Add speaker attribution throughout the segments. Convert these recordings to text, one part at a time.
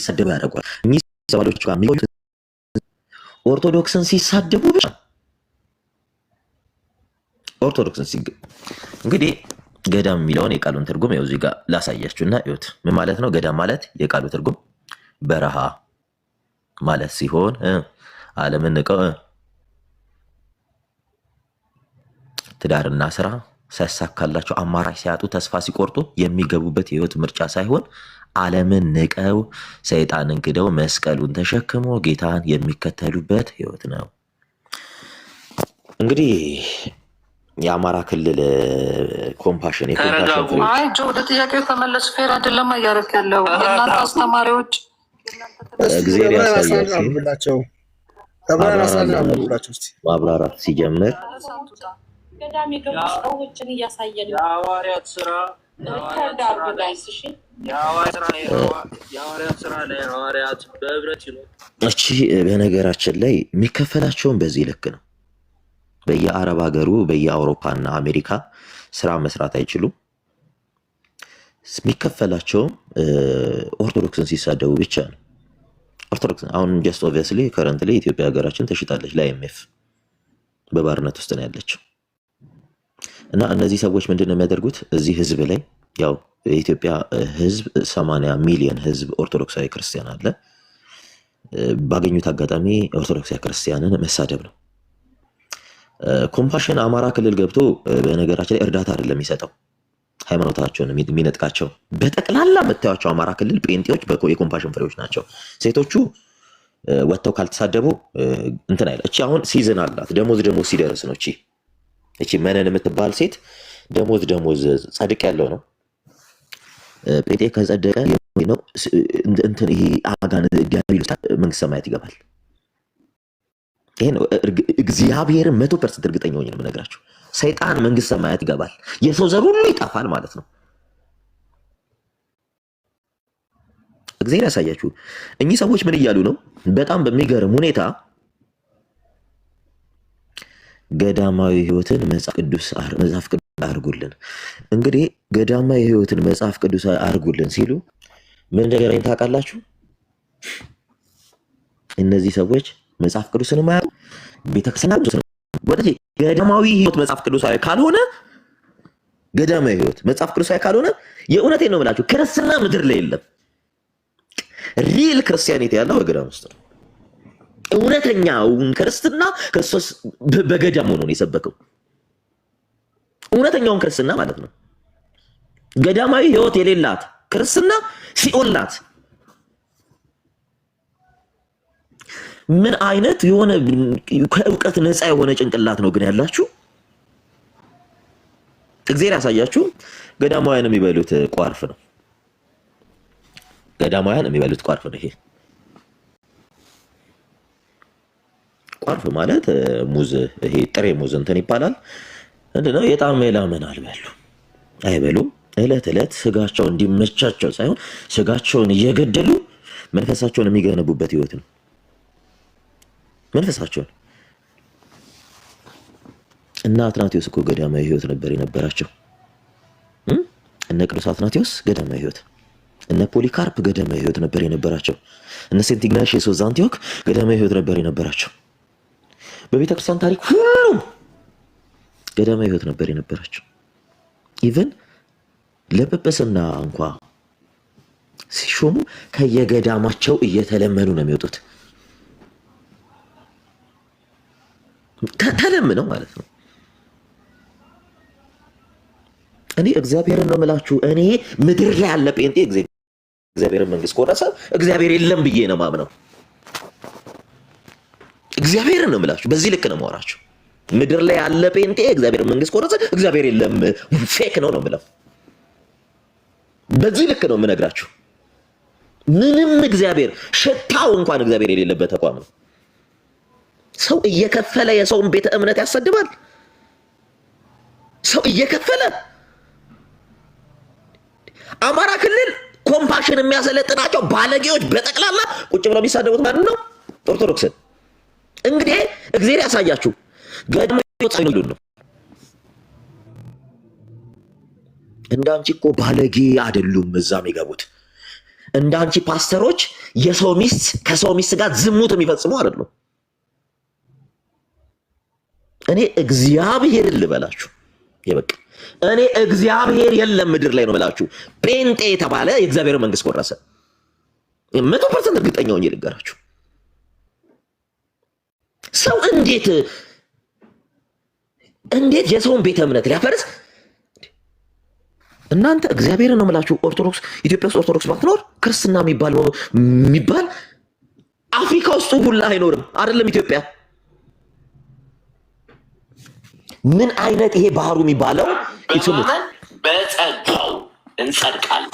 Speaker 1: እንዲሰደቡ ያደርጓል። እኚህ ሰባሎች ጋር የሚቆዩት ኦርቶዶክስን ሲሳደቡ ብቻ ኦርቶዶክስን እንግዲህ ገዳም የሚለውን የቃሉን ትርጉም ያው እዚህ ጋር ላሳያችሁና እዩት። ምን ማለት ነው? ገዳም ማለት የቃሉ ትርጉም በረሃ ማለት ሲሆን ዓለምን ንቀው ትዳርና ስራ ሳይሳካላቸው አማራጭ ሲያጡ ተስፋ ሲቆርጡ የሚገቡበት የህይወት ምርጫ ሳይሆን ዓለምን ንቀው ሰይጣንን ክደው መስቀሉን ተሸክሞ ጌታን የሚከተሉበት ህይወት ነው። እንግዲህ የአማራ ክልል ኮምፓሽን
Speaker 2: ወደ ጥያቄው ተመለስ። ፌር አይደለም እያደረክ ያለው የእናንተ አስተማሪዎች
Speaker 1: እግዚአብሔር ያሳያቸው ማብራራት ሲጀምር
Speaker 3: ገዳም የገቡ ሰዎችን እያሳየን
Speaker 4: የሐዋርያት ስራ ላይ ሐዋርያት በህብረት ይኖር።
Speaker 1: እቺ በነገራችን ላይ የሚከፈላቸውን በዚህ ልክ ነው። በየአረብ ሀገሩ በየአውሮፓና አሜሪካ ስራ መስራት አይችሉም። የሚከፈላቸውም ኦርቶዶክስን ሲሳደቡ ብቻ ነው። ኦርቶዶክስ አሁን ጀስት ኦብቪየስሊ ከረንትሊ ኢትዮጵያ ሀገራችን ተሽጣለች ለአይኤምኤፍ በባርነት ውስጥ ነው ያለችው። እና እነዚህ ሰዎች ምንድን ነው የሚያደርጉት? እዚህ ህዝብ ላይ ያው የኢትዮጵያ ህዝብ 80 ሚሊዮን ህዝብ ኦርቶዶክሳዊ ክርስቲያን አለ። ባገኙት አጋጣሚ ኦርቶዶክሳዊ ክርስቲያንን መሳደብ ነው። ኮምፓሽን አማራ ክልል ገብቶ በነገራችን ላይ እርዳታ አይደለም የሚሰጠው፣ ሃይማኖታቸውን የሚነጥቃቸው። በጠቅላላ የምታዩቸው አማራ ክልል ጴንጤዎች የኮምፓሽን ፍሬዎች ናቸው። ሴቶቹ ወጥተው ካልተሳደቡ እንትን አይለ። እቺ አሁን ሲዝን አላት። ደሞዝ ሲደርስ ነው እቺ መነን የምትባል ሴት ደሞዝ ጸድቅ ያለው ነው። ጴንጤ ከጸደቀ ነው እንትን ይሄ አጋን ዲያብሎስ መንግስተ ሰማያት ይገባል። ይሄ ነው እግዚአብሔርን 100% እርግጠኛ ሆኜ ነው የምነግራችሁ። ሰይጣን መንግስተ ሰማያት ይገባል፣ የሰው ዘር ሁሉ ይጠፋል ማለት ነው። እግዚአብሔር ያሳያችሁ። እኚህ ሰዎች ምን እያሉ ነው? በጣም በሚገርም ሁኔታ ገዳማዊ ህይወትን መጽሐፍ ቅዱስ አድርጉልን። እንግዲህ ገዳማዊ ህይወትን መጽሐፍ ቅዱስ አድርጉልን ሲሉ ምን እንደገረኝ ታውቃላችሁ? እነዚህ ሰዎች መጽሐፍ ቅዱስን ማያውቁ ቤተክርስቲያን ወደዚህ ገዳማዊ ህይወት መጽሐፍ ቅዱሳዊ ካልሆነ ገዳማዊ ህይወት መጽሐፍ ቅዱሳዊ ካልሆነ የእውነቴን ነው የምላችሁ ክርስትና ምድር ላይ የለም። ሪል ክርስቲያኒቲ ያለው በገዳም ውስጥ ነው። እውነተኛውን ክርስትና ክርስቶስ በገዳም ሆኖ ነው የሰበከው። እውነተኛውን ክርስትና ማለት ነው። ገዳማዊ ህይወት የሌላት ክርስትና ሲኦል ናት። ምን አይነት የሆነ ከእውቀት ነፃ የሆነ ጭንቅላት ነው ግን ያላችሁ? እግዚአብሔር ያሳያችሁ። ገዳማውያን የሚበሉት ቋርፍ ነው። ገዳማውያን የሚበሉት ቋርፍ ነው። ይሄ ቋርፍ ማለት ሙዝ፣ ይሄ ጥሬ ሙዝ እንትን ይባላል። ምንድነው? የጣም የላመን አልበሉ አይበሉም። እለት እለት ስጋቸው እንዲመቻቸው ሳይሆን ስጋቸውን እየገደሉ መንፈሳቸውን የሚገነቡበት ህይወት ነው። መንፈሳቸውን እና አትናቴዎስ እኮ ገዳማዊ ህይወት ነበር የነበራቸው። እነ ቅዱስ አትናቴዎስ ገዳማዊ ህይወት፣ እነ ፖሊካርፕ ገዳማዊ ህይወት ነበር የነበራቸው። እነ ሴንት ኢግናሽየስ ዘአንቲዮክ ገዳማዊ ህይወት ነበር የነበራቸው። በቤተክርስቲያን ታሪክ ሁሉም ገዳማዊ ህይወት ነበር የነበራቸው። ኢቨን ለጵጵስና እንኳ ሲሾሙ ከየገዳማቸው እየተለመኑ ነው የሚወጡት። ተለምነው ማለት ነው። እኔ እግዚአብሔርን ነው የምላችሁ። እኔ ምድር ላይ ያለ ጴንጤ እግዚአብሔርን መንግስት ቆረሰ እግዚአብሔር የለም ብዬ ነው ማምነው። እግዚአብሔርን ነው የምላችሁ። በዚህ ልክ ነው የማወራችሁ። ምድር ላይ ያለ ጴንጤ እግዚአብሔርን መንግስት ቆረሰ እግዚአብሔር የለም ፌክ ነው የምለው። በዚህ ልክ ነው የምነግራችሁ። ምንም እግዚአብሔር ሽታው እንኳን እግዚአብሔር የሌለበት ተቋም ነው። ሰው እየከፈለ የሰውን ቤተ እምነት ያሰድባል። ሰው እየከፈለ አማራ ክልል ኮምፓሽን የሚያሰለጥናቸው ባለጌዎች በጠቅላላ ቁጭ ብለው የሚሳደቡት ማለት ነው ኦርቶዶክስን። እንግዲህ እግዚአብሔር ያሳያችሁ። ገዳማዊ ነው። እንዳንቺ እኮ ባለጌ አይደሉም እዛ የሚገቡት። እንዳንቺ ፓስተሮች የሰው ሚስት ከሰው ሚስት ጋር ዝሙት የሚፈጽሙ አይደሉም። እኔ እግዚአብሔር ልበላችሁ ይበቃ። እኔ እግዚአብሔር የለም ምድር ላይ ነው ብላችሁ ጴንጤ የተባለ የእግዚአብሔር መንግስት ቆረሰ። 100% እርግጠኛ ሆኜ ልንገራችሁ። ሰው እንዴት የሰውን ቤተ እምነት ሊያፈርስ? እናንተ እግዚአብሔርን ነው የምላችሁ። ኦርቶዶክስ ኢትዮጵያ ውስጥ ኦርቶዶክስ ባትኖር ክርስትና የሚባል አፍሪካ ውስጥ ሁላ አይኖርም። አይደለም ኢትዮጵያ። ምን አይነት ይሄ ባህሩ የሚባለው
Speaker 5: በጸጋው እንጸድቃለን።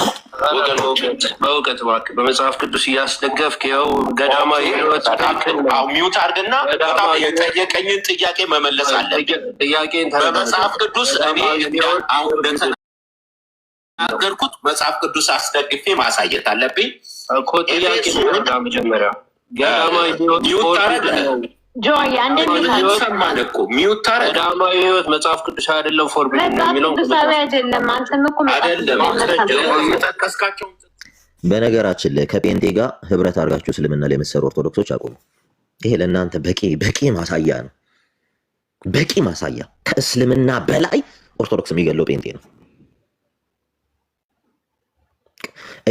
Speaker 4: በእውቀት እባክህ በመጽሐፍ ቅዱስ እያስደገፍክ ይኸው ገዳማዊ ህይወት
Speaker 5: ሚውት አድርግና በጣም የጠየቀኝን ጥያቄ መመለስ አለብኝ።
Speaker 4: ጥያቄን
Speaker 5: በመጽሐፍ ቅዱስ እኔ አሁን እንደተናገርኩት መጽሐፍ ቅዱስ አስደግፌ ማሳየት አለብኝ
Speaker 4: እኮ። ጥያቄ መጀመሪያ ገዳማዊ ህይወት
Speaker 5: ሰማን እኮ ሚውት ታረግ
Speaker 4: ገዳማዊ ህይወት መጽሐፍ ቅዱስ አይደለም። ፎርም የሚለው አይደለም የጠቀስካቸው።
Speaker 1: በነገራችን ላይ ከጴንጤ ጋር ህብረት አድርጋችሁ እስልምና ላይ የምትሰሩ ኦርቶዶክሶች አቁሙ። ይሄ ለእናንተ በቂ ማሳያ ነው። በቂ ማሳያ። ከእስልምና በላይ ኦርቶዶክስ የሚገለው ጴንጤ ነው።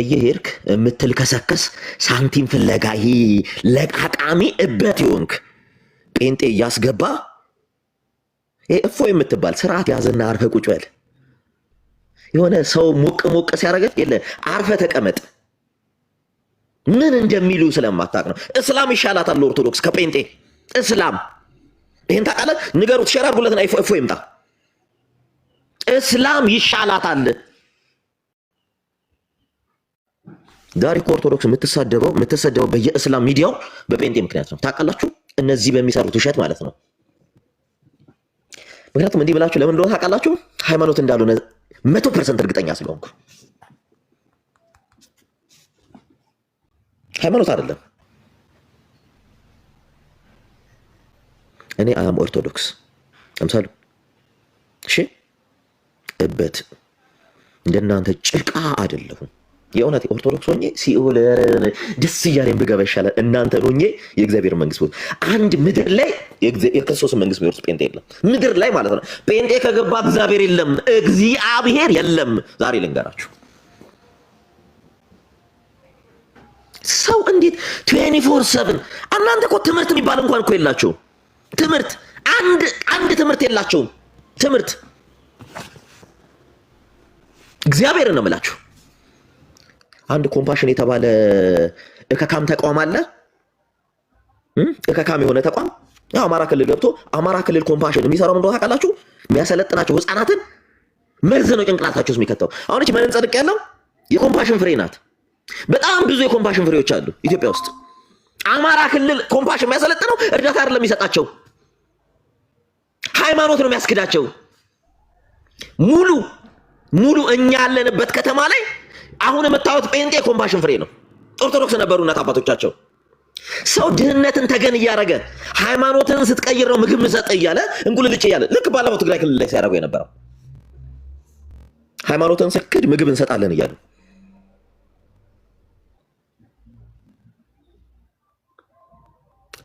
Speaker 1: እየሄድክ የምትልከሰከስ ሳንቲም ፍለጋ ይሄ ለቃቃሚ እበት ይሆንክ ጴንጤ እያስገባ እፎ የምትባል ስርዓት ያዝና አርፈ ቁጭ በል። የሆነ ሰው ሞቅ ሲያደርገህ የለ አርፈ ተቀመጥ። ምን እንደሚሉ ስለማታውቅ ነው። እስላም ይሻላታል ኦርቶዶክስ ከጴንጤ። እስላም ይሄን ታውቃለህ? ንገሩት፣ ሸር አድርጉለትና እፎ ይምጣ። እስላም ይሻላታል። ዛሬ ከኦርቶዶክስ የምትሰደበው በየእስላም ሚዲያው በጴንጤ ምክንያት ነው። ታውቃላችሁ? እነዚህ በሚሰሩት ውሸት ማለት ነው። ምክንያቱም እንዲህ ብላችሁ ለምን እንደሆነ ታውቃላችሁ? ሃይማኖት እንዳልሆነ 100% እርግጠኛ ስለሆንኩ። ሃይማኖት አይደለም። እኔ አም ኦርቶዶክስ አምሳሉ። እሺ፣ እበት እንደናንተ ጭቃ አይደለሁም። የእውነት ኦርቶዶክስ ሆኜ ሲኦል ደስ እያለኝ ብገባ ይሻላል እናንተን ሆኜ የእግዚአብሔር መንግስት ቦት። አንድ ምድር ላይ የክርስቶስን መንግስት ቢወርስ ጴንጤ የለም ምድር ላይ ማለት ነው። ጴንጤ ከገባ እግዚአብሔር የለም፣ እግዚአብሔር የለም። ዛሬ ልንገራችሁ፣ ሰው እንዴት 24/7 እናንተ እኮ ትምህርት የሚባል እንኳን እኮ የላቸውም። ትምህርት አንድ ትምህርት የላቸውም። ትምህርት እግዚአብሔርን ነው የምላችሁ። አንድ ኮምፓሽን የተባለ እከካም ተቋም አለ። እከካም የሆነ ተቋም አማራ ክልል ገብቶ አማራ ክልል ኮምፓሽን የሚሰራው እንደሆነ ታውቃላችሁ? የሚያሰለጥናቸው ህፃናትን መርዝ ነው ጭንቅላታቸው ውስጥ የሚከተው። አሁን እቺ ምን ጸድቅ ያለው የኮምፓሽን ፍሬ ናት። በጣም ብዙ የኮምፓሽን ፍሬዎች አሉ ኢትዮጵያ ውስጥ። አማራ ክልል ኮምፓሽን የሚያሰለጥነው እርዳታ አይደለም የሚሰጣቸው፣ ሃይማኖት ነው የሚያስክዳቸው። ሙሉ እኛ ያለንበት ከተማ ላይ አሁን የምታዩት ጴንጤ ኮምፓሽን ፍሬ ነው። ኦርቶዶክስ ነበሩ እናት አባቶቻቸው። ሰው ድህነትን ተገን እያደረገ ሃይማኖትን ስትቀይር ነው ምግብ ምሰጥ እያለ እንቁልልጭ እያለ ልክ ባለፈው ትግራይ ክልል ላይ ሲያደርጉ የነበረው ሃይማኖትን ስክድ ምግብ እንሰጣለን እያሉ።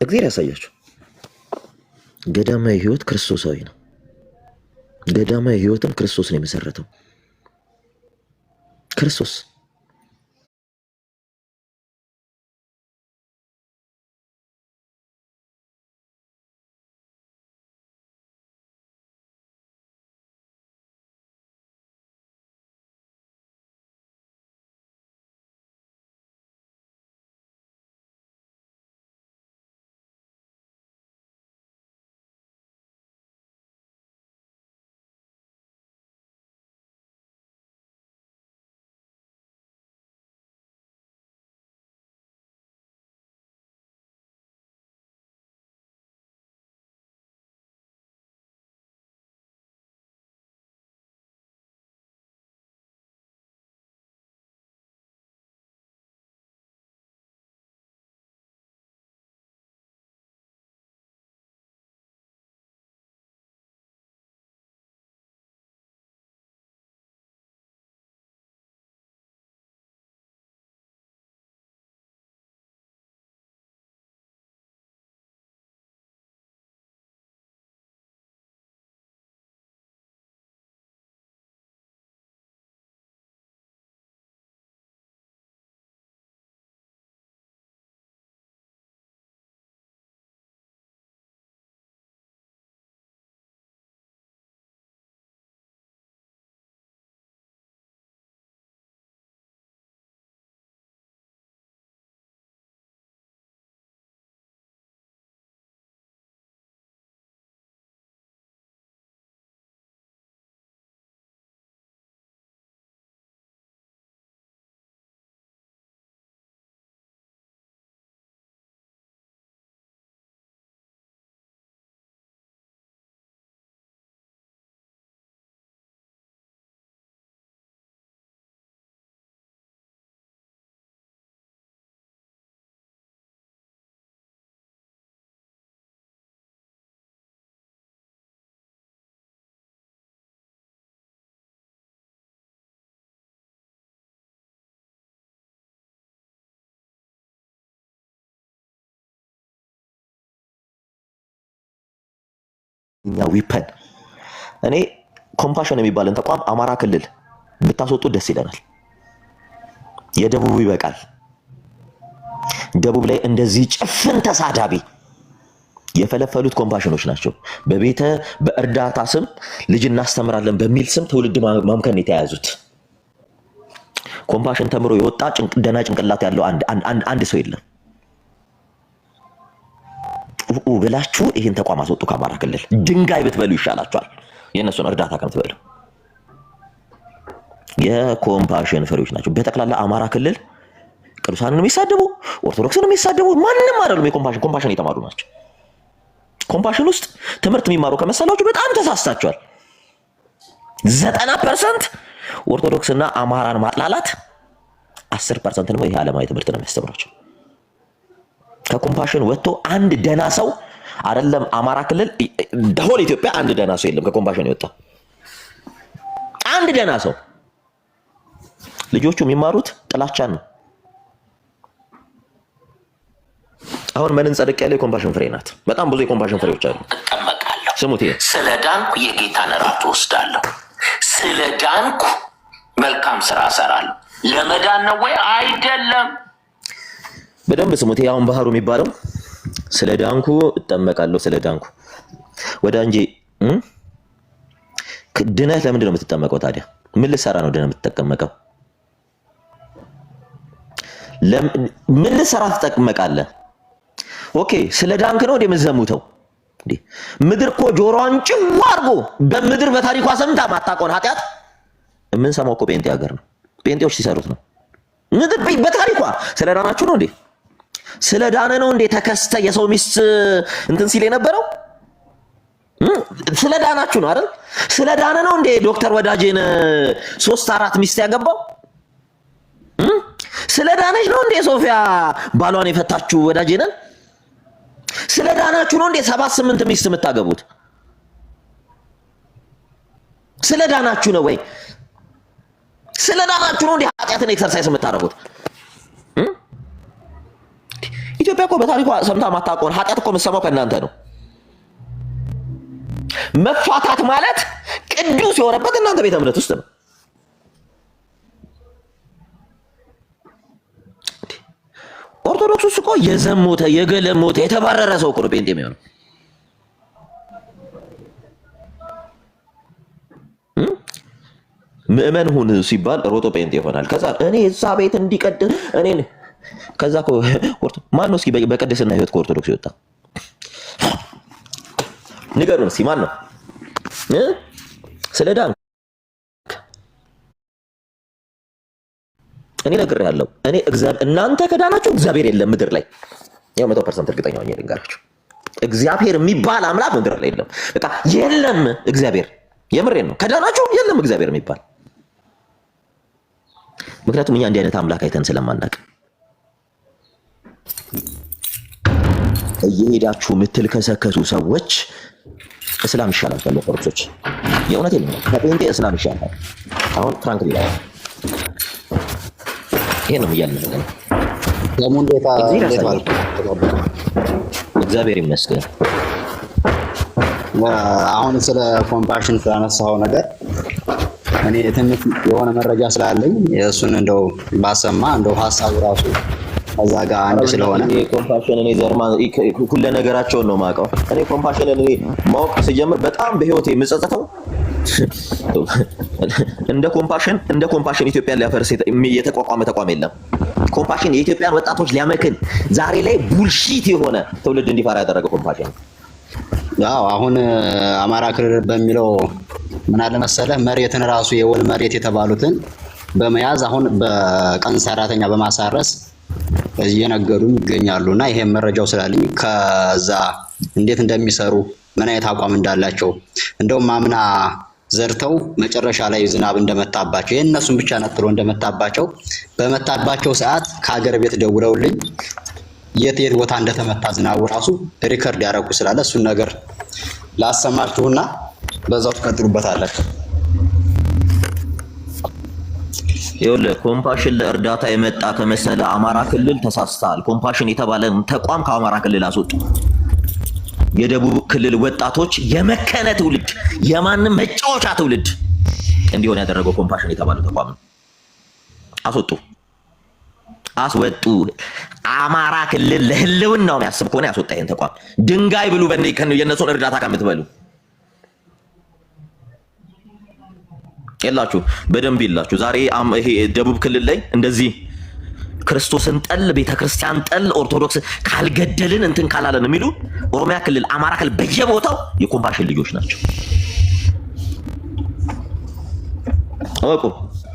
Speaker 1: እግዚአብሔር ያሳያችሁ። ገዳማዊ ህይወት ክርስቶሳዊ ነው። ገዳማዊ ህይወትም ክርስቶስ ነው የመሰረተው። ክርስቶስ እኛ ዊፐን እኔ ኮምፓሽን የሚባልን ተቋም አማራ ክልል ብታስወጡ ደስ ይለናል። የደቡቡ ይበቃል። ደቡብ ላይ እንደዚህ ጭፍን ተሳዳቢ የፈለፈሉት ኮምፓሽኖች ናቸው። በእርዳታ ስም ልጅ እናስተምራለን በሚል ስም ትውልድ ማምከን የተያያዙት። ኮምፓሽን ተምሮ የወጣ ደና ጭንቅላት ያለው አንድ ሰው የለም። ብላችሁ ይህን ተቋም አስወጡ ከአማራ ክልል። ድንጋይ ብትበሉ ይሻላችኋል የእነሱን እርዳታ ከምትበሉ። የኮምፓሽን ፍሬዎች ናቸው በጠቅላላ አማራ ክልል። ቅዱሳንን የሚሳደቡ ኦርቶዶክስን የሚሳደቡ ማንንም አይደሉም። ኮምፓሽን የተማሩ ናቸው። ኮምፓሽን ውስጥ ትምህርት የሚማሩ ከመሰላችሁ በጣም ተሳስታችኋል። 90% ኦርቶዶክስና አማራን ማጥላላት፣ 10% ደግሞ ይሄ ዓለማዊ ትምህርት ነው የሚያስተምራቸው። ከኮምፓሽን ወጥቶ አንድ ደና ሰው አይደለም አማራ ክልል ደሆል ኢትዮጵያ አንድ ደና ሰው የለም ከኮምፓሽን የወጣ አንድ ደና ሰው። ልጆቹ የሚማሩት ጥላቻን ነው። አሁን ምንን ጸድቅ ያለ የኮምፓሽን ፍሬ ናት። በጣም ብዙ የኮምፓሽን ፍሬዎች አሉ።
Speaker 5: እጠመቃለሁ።
Speaker 1: ስሙት።
Speaker 5: ስለ ዳንኩ የጌታን እራት ወስዳለሁ። ስለ ዳንኩ መልካም ስራ እሰራለሁ። ለመዳን ነው ወይ? አይደለም።
Speaker 1: በደንብ ስሙት። አሁን ባህሩ የሚባለው ስለ ዳንኩ እጠመቃለሁ። ስለ ዳንኩ ወደ እንጂ ድነህ ለምንድን ነው የምትጠመቀው ታዲያ? ምን ልትሰራ ነው ድነህ የምትጠመቀው? ምን ልትሰራ ትጠመቃለህ? ኦኬ ስለ ዳንክ ነው የምትዘሙተው? ምድር እኮ ጆሮዋን ጭው አድርጎ በምድር በታሪኳ ሰምታ ማታውቀውን ኃጢአት የምንሰማው እኮ ጴንጤ ሀገር ነው። ጴንጤዎች ሲሰሩት ነው። ምድር በታሪኳ ስለ ዳናችሁ ነው እንዴ? ስለ ዳነ ነው እንዴ ተከስተ የሰው ሚስት እንትን ሲል የነበረው? ስለ ዳናችሁ ነው አይደል? ስለ ዳነ ነው እንዴ ዶክተር ወዳጄን 3-4 ሚስት ያገባው? ስለ ዳነች ነው እንዴ ሶፊያ ባሏን የፈታችሁ ወዳጄንን? ስለ ዳናችሁ ነው እንዴ 7-8 ሚስት የምታገቡት? ስለ ዳናችሁ ነው ወይ? ስለ ዳናችሁ ነው እንዴ ኃጢአትን ኤክሰርሳይዝ የምታደርጉት? ኢትዮጵያ እኮ በታሪኳ ሰምታ ማታውቀውን ኃጢአት እኮ የምትሰማው ከእናንተ ነው። መፋታት ማለት ቅዱስ የሆነበት እናንተ ቤተ እምነት ውስጥ ነው። ኦርቶዶክስ ውስጥ እኮ የዘሞተ የገለሞተ የተባረረ ሰው እኮ ነው ጴንጤ የሚሆነው። ምእመን ሁን ሲባል ሮጦ ጴንጤ ይሆናል። ከዛ እኔ እዛ ቤት እንዲቀድስ እኔን ከዛ እኮ ማን ነው እስኪ በቅድስና ህይወት ከኦርቶዶክስ ይወጣ? ንገሩን እስኪ ማን ነው? ስለ ዳንክ እኔ ነግሬሃለሁ። እኔ እናንተ ከዳናችሁ እግዚአብሔር የለም ምድር ላይ። ያው 100% እርግጠኛ ሆኜ ልንገራችሁ፣ እግዚአብሔር የሚባል አምላክ ምድር ላይ የለም። በቃ የለም እግዚአብሔር። የምሬን ነው። ከዳናችሁ የለም እግዚአብሔር የሚባል። ምክንያቱም እኛ እንዲህ አይነት አምላክ አይተን ስለማናውቅ እየሄዳችሁ የምትልከሰከሱ ሰዎች እስላም ይሻላል ኦርቶዶክሶች። የእውነቴን ነው። ከጴንጤ እስላም ይሻላል። አሁን ፍራንክ ቢላ ይሄ ነው እያልን ነው። እግዚአብሔር ይመስገን።
Speaker 6: አሁን ስለ ኮምፓሽን ስላነሳው ነገር እኔ ትንሽ የሆነ መረጃ ስላለኝ እሱን እንደው ባሰማ እንደው ሀሳቡ ራሱ ከዛ ጋር አንድ ስለሆነ
Speaker 1: ኮምፓሽን እኔ ዘርማ ሁሉ ነገራቸውን ነው የማውቀው። እኔ ኮምፓሽን እኔ ማወቅ ሲጀምር በጣም በህይወቴ የምጸጸተው እንደ ኮምፓሽን ኢትዮጵያን ሊያፈርስ የተቋቋመ ተቋም የለም። ኮምፓሽን የኢትዮጵያን ወጣቶች ሊያመክን ዛሬ ላይ ቡልሺት የሆነ ትውልድ እንዲፈራ ያደረገ ኮምፓሽን።
Speaker 6: ያው አሁን አማራ ክልል በሚለው ምን አለ መሰለህ መሬትን ራሱ የወል መሬት የተባሉትን በመያዝ አሁን በቀን ሰራተኛ በማሳረስ እየነገዱ ይገኛሉ። እና ይሄን መረጃው ስላለኝ ከዛ እንዴት እንደሚሰሩ ምን አይነት አቋም እንዳላቸው እንደውም አምና ዘርተው መጨረሻ ላይ ዝናብ እንደመታባቸው የእነሱን ብቻ ነጥሎ እንደመታባቸው በመታባቸው ሰዓት ከሀገር ቤት ደውለውልኝ የት ቦታ እንደተመታ ዝናቡ ራሱ ሪከርድ ያደረጉ ስላለ እሱን ነገር ላሰማችሁና በዛው ትቀጥሉበታላችሁ።
Speaker 1: ይኸውልህ ኮምፓሽን ለእርዳታ የመጣ ከመሰለ አማራ ክልል ተሳስተሃል። ኮምፓሽን የተባለ ተቋም ከአማራ ክልል አስወጡ። የደቡብ ክልል ወጣቶች የመከነ ትውልድ የማንም መጫወቻ ትውልድ እንዲሆን ያደረገው ኮምፓሽን የተባለው ተቋም ነው። አስወጡ። አማራ ክልል ለህልውናው የሚያስብ ከሆነ ያስወጣ ይሄን ተቋም። ድንጋይ ብሉ የነሱን እርዳታ ከምትበሉ የላችሁ በደንብ ይላችሁ። ዛሬ ይሄ ደቡብ ክልል ላይ እንደዚህ ክርስቶስን ጠል ቤተክርስቲያን ጠል ኦርቶዶክስ ካልገደልን እንትን ካላለን የሚሉ ኦሮሚያ ክልል አማራ ክልል በየቦታው የኮምፓሽን ልጆች ናቸው። አውቁ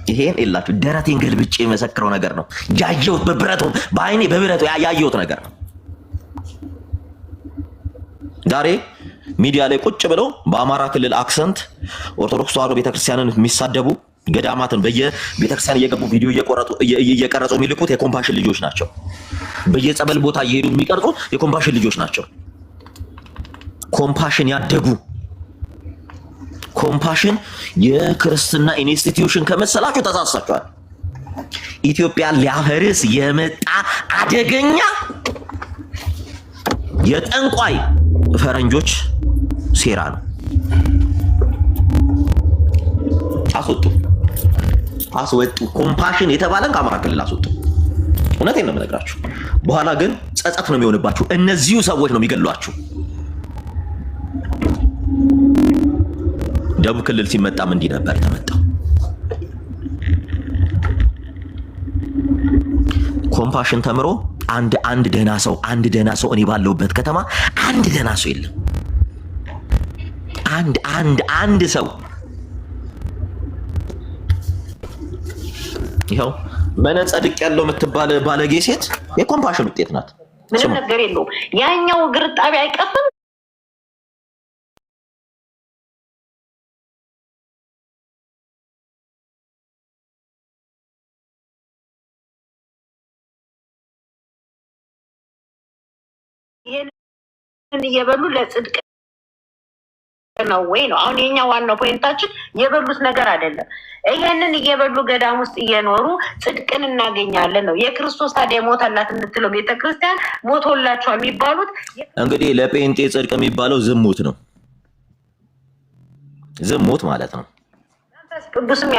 Speaker 1: ይሄን የላችሁ። ደረቴን ገልብጬ የመሰክረው ነገር ነው። ያየሁት በአይኔ በብረቱ ያየሁት ነገር ነው። ዛሬ ሚዲያ ላይ ቁጭ ብለው በአማራ ክልል አክሰንት ኦርቶዶክስ ተዋሕዶ ቤተክርስቲያንን የሚሳደቡ ገዳማትን በየቤተክርስቲያን እየገቡ ቪዲዮ እየቀረጹ የሚልኩት የኮምፓሽን ልጆች ናቸው። በየጸበል ቦታ እየሄዱ የሚቀርጹ የኮምፓሽን ልጆች ናቸው። ኮምፓሽን ያደጉ ኮምፓሽን የክርስትና ኢንስቲትዩሽን ከመሰላችሁ ተሳሳችኋል። ኢትዮጵያ ሊያፈርስ የመጣ አደገኛ የጠንቋይ ፈረንጆች ሴራ ነው። አስወጡ። ኮምፓሽን የተባለን ከአማራ ክልል አስወጡ። እውነቴን ነው የምነግራችሁ። በኋላ ግን ጸጸት ነው የሚሆንባችሁ። እነዚሁ ሰዎች ነው የሚገሏችሁ። ደቡብ ክልል ሲመጣም እንዲህ ነበር ተመጣው። ኮምፓሽን ተምሮ አንድ ደህና ሰው እኔ ባለሁበት ከተማ አንድ ደህና ሰው የለም። አንድ ሰው ይኸው መነጸድቅ ያለው የምትባል ባለጌ ሴት የኮምፓሽን ውጤት ናት።
Speaker 7: ምንም ነገር የለውም። ያኛው እግር ጣቢያ አይቀፍም። ይሄን እየበሉ ለጽድቅ ነው ወይ ነው አሁን የኛ ዋናው ፖይንታችን። የበሉት ነገር አይደለም። ይሄንን እየበሉ ገዳም ውስጥ እየኖሩ ጽድቅን እናገኛለን ነው። የክርስቶስ ታዲያ ሞተላት የምትለው ቤተክርስቲያን ሞቶላቸዋል የሚባሉት
Speaker 1: እንግዲህ ለጴንጤ ጽድቅ የሚባለው ዝሙት ነው። ዝሙት ማለት ነው።
Speaker 7: መንፈስ ቅዱስም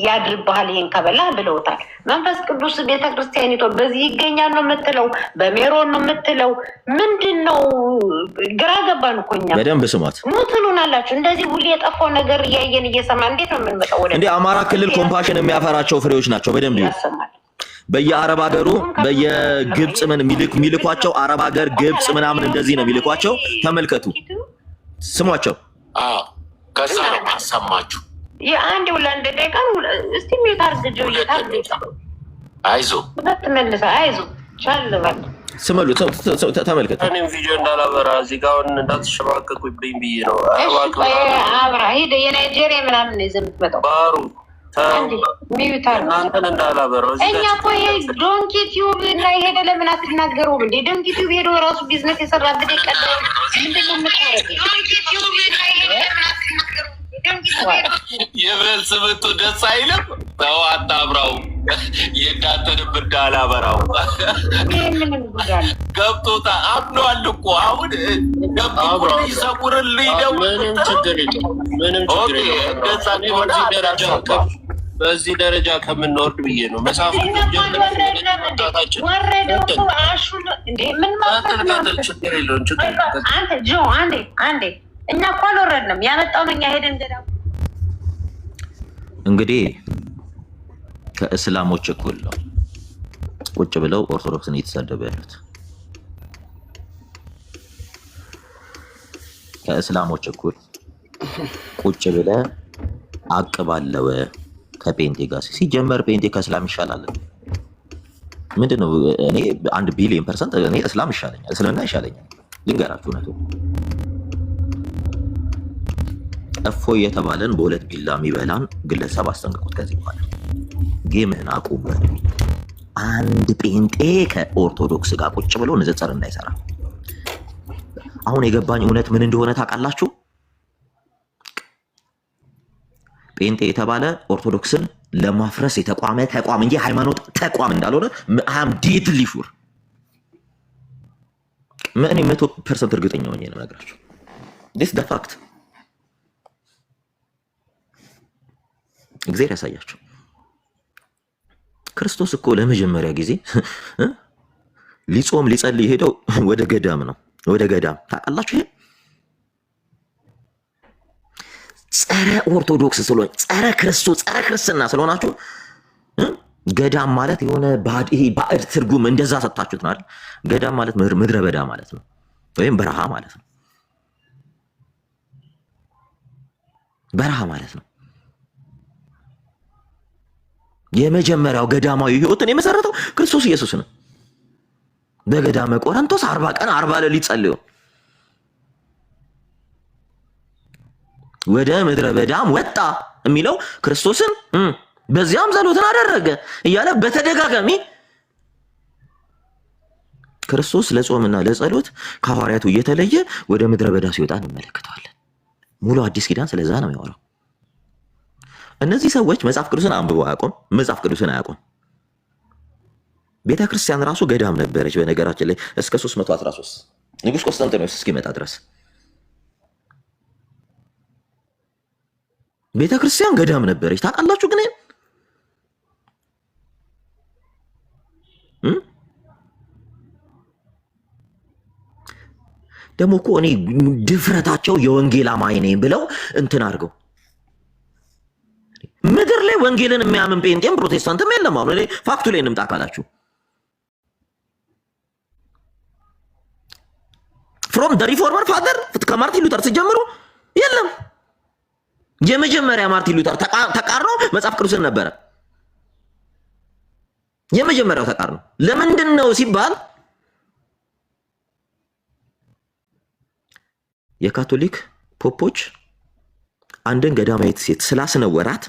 Speaker 7: ያድርብሃል ይሄን ከበላህ ብለውታል። መንፈስ ቅዱስ ቤተክርስቲያኒቷ በዚህ ይገኛል ነው የምትለው? በሜሮን ነው የምትለው? ምንድን ነው? ግራ ገባን እኮ እኛ።
Speaker 1: በደንብ ስሟት።
Speaker 7: ሙትሉን አላችሁ እንደዚህ ሁሌ የጠፋው ነገር እያየን እየሰማ እንዴት ነው የምንመጣው? ወደ
Speaker 1: እንዴ አማራ ክልል ኮምፓሽን የሚያፈራቸው ፍሬዎች ናቸው። በደንብ ይሰማል። በየአረብ ሀገሩ በየግብጽ ምን የሚልኳቸው አረብ ሀገር ግብጽ ምናምን እንደዚህ ነው የሚልኳቸው። ተመልከቱ፣ ስሟቸው።
Speaker 5: ከዛ ነው ማሰማችሁ።
Speaker 7: የአንድ ሁለት ደቂቃ እስቲ ሚዩት አርግጆ
Speaker 5: አይዞ
Speaker 7: ተመልሰ አይዞ ቻልበል
Speaker 1: ስመሉ ተመልከቱ።
Speaker 4: እኔም ቪዲዮ እንዳላበራ እዚህ ጋር እንዳትሸማቀቁብኝ ብዬ ነው።
Speaker 7: አብራ ሄደ የናይጄሪያ ምናምን ይዘህ የምትመጣው
Speaker 4: ባሩ
Speaker 7: እናንተን እንዳላበራው እኛ እኮ ይሄ ዶንኪ ቲዩብ ላይ ሄደ ለምን አትናገሩም እንዴ? ዶንኪ ቲዩብ ሄዶ ራሱ ቢዝነስ የሰራበት የቀደው ምንድነው የምታረገው?
Speaker 5: የበልስ ብቱ ደስ አይልም። ተው አታብራው። የእናንተንም እንዳላበራው ገብቶታ አምኗል እኮ አሁን ገብቶ ይሰቁርልኝ ነው።
Speaker 4: ምንም ችግር የለም። ምንም ችግር የለም። በዚህ ደረጃ ከምንወርድ ብዬ ነው። መጽሐፍ
Speaker 7: አንዴ እኛ እኮ አልወረድንም። ያመጣውን እኛ ሄደን ገዳም
Speaker 1: እንግዲህ ከእስላሞች እኩል ነው ቁጭ ብለው ኦርቶዶክስን እየተሳደቡ ያሉት። ከእስላሞች እኩል ቁጭ ብለ አቅባለው ከጴንጤ ጋር ሲጀመር ጴንጤ ከእስላም ይሻላል። ምንድነው? እኔ 1 ቢሊዮን% እኔ እስላም ይሻለኛል፣ እስልምና ይሻለኛል። ልንገራችሁ ነው። እፎይ የተባለን በሁለት ቢላ የሚበላን ግለሰብ አስጠንቅቁት። ከዚህ በኋላ ጌምህን አቁም። አንድ ጴንጤ ከኦርቶዶክስ ጋር ቁጭ ብሎ ንጽጽር እንዳይሰራ። አሁን የገባኝ እውነት ምን እንደሆነ ታውቃላችሁ? ጴንጤ የተባለ ኦርቶዶክስን ለማፍረስ የተቋመ ተቋም እንጂ ሃይማኖት ተቋም እንዳልሆነ አም ዲድሊ ሹር። እኔ 100% እርግጠኛ ሆኜ ነው የምነግራችሁ። this the fact እግዚአብሔር ያሳያችሁ። ክርስቶስ እኮ ለመጀመሪያ ጊዜ ሊጾም ሊጸልይ ሄደው ወደ ገዳም ነው። ወደ ገዳም ታውቃላችሁ። ይሄ ጸረ ኦርቶዶክስ ስለሆነ ጸረ ክርስቶስ ጸረ ክርስትና ስለሆናችሁ ገዳም ማለት የሆነ ባዕድ ትርጉም እንደዛ ሰጣችሁት ነው አይደል? ገዳም ማለት ምድረ በዳ ማለት ነው፣ ወይም በረሃ ማለት ነው። በረሃ ማለት ነው። የመጀመሪያው ገዳማዊ ህይወትን የመሰረተው ክርስቶስ ኢየሱስ ነው። በገዳመ ቆሮንቶስ 40 ቀን 40 ሌሊት ጸልዮ ወደ ምድረ በዳም ወጣ የሚለው ክርስቶስን በዚያም ጸሎትን አደረገ እያለ በተደጋጋሚ ክርስቶስ ለጾምና ለጸሎት ከሐዋርያቱ እየተለየ ወደ ምድረ በዳ ሲወጣ እንመለከታለን። ሙሉ አዲስ ኪዳን ስለዛ ነው የሚያወራው። እነዚህ ሰዎች መጽሐፍ ቅዱስን አንብበው አያውቁም። መጽሐፍ ቅዱስን አያውቁም። ቤተ ክርስቲያን ራሱ ገዳም ነበረች። በነገራችን ላይ እስከ 313 ንጉሥ ቆስጠንጢኖስ እስኪመጣ ድረስ ቤተ ክርስቲያን ገዳም ነበረች። ታውቃላችሁ። ግን ደግሞ እኮ እኔ ድፍረታቸው የወንጌል አማኝ ነኝ ብለው እንትን አድርገው ምድር ላይ ወንጌልን የሚያምን ጴንጤም ፕሮቴስታንትም የለም። አሁን እኔ ፋክቱ ላይ እንምጣ ካላችሁ ፍሮም ደ ሪፎርመር ፋዘር ከማርቲን ሉተር ሲጀምሩ የለም። የመጀመሪያ ማርቲን ሉተር ተቃርኖ መጽሐፍ ቅዱስን ነበረ። የመጀመሪያው ተቃርኖ ለምንድን ነው ሲባል የካቶሊክ ፖፖች አንድን ገዳማዊት ሴት ስላስነወራት